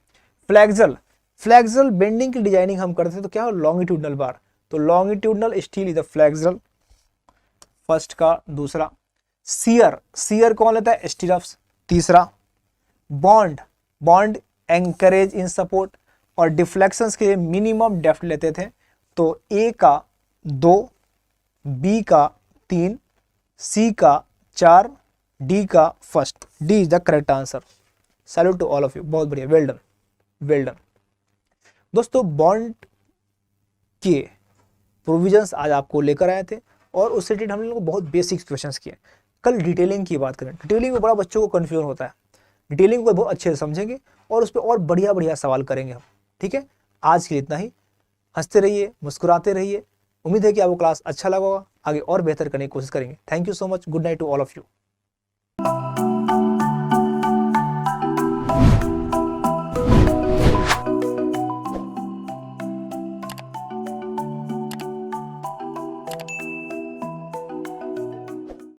Speaker 1: फ्लैक्सरल बेंडिंग की डिजाइनिंग हम करते हैं तो क्या हो, लॉन्गिट्यूडनल बार। तो longitudinal steel is the flexural, first का। दूसरा शियर कौन लेता है, स्टिरप्स। तीसरा बॉन्ड एंकरेज इन सपोर्ट, और डिफ्लेक्शंस के लिए मिनिमम डेप्थ लेते थे। तो A का 2, B का 3, C का 4, D का first. D is the correct answer. Salute to all of you, बहुत बढ़िया, वेल डन, वेल डन। दोस्तों बॉन्ड के प्रोविजंस आज आपको लेकर आए थे, और उससे रिलेटेड हम लोगों को बहुत बेसिक क्वेश्चंस किए। कल डिटेलिंग की बात करें, डिटेलिंग में बड़ा बच्चों को कन्फ्यूजन होता है, डिटेलिंग को बहुत अच्छे से समझेंगे और उस पर और बढ़िया बढ़िया सवाल करेंगे हम। ठीक है, आज के लिए इतना ही। हंसते रहिए, मुस्कुराते रहिए। उम्मीद है कि आपको क्लास अच्छा लगा होगा, आगे और बेहतर करने की कोशिश करेंगे। Thank you so much, good night to all of you.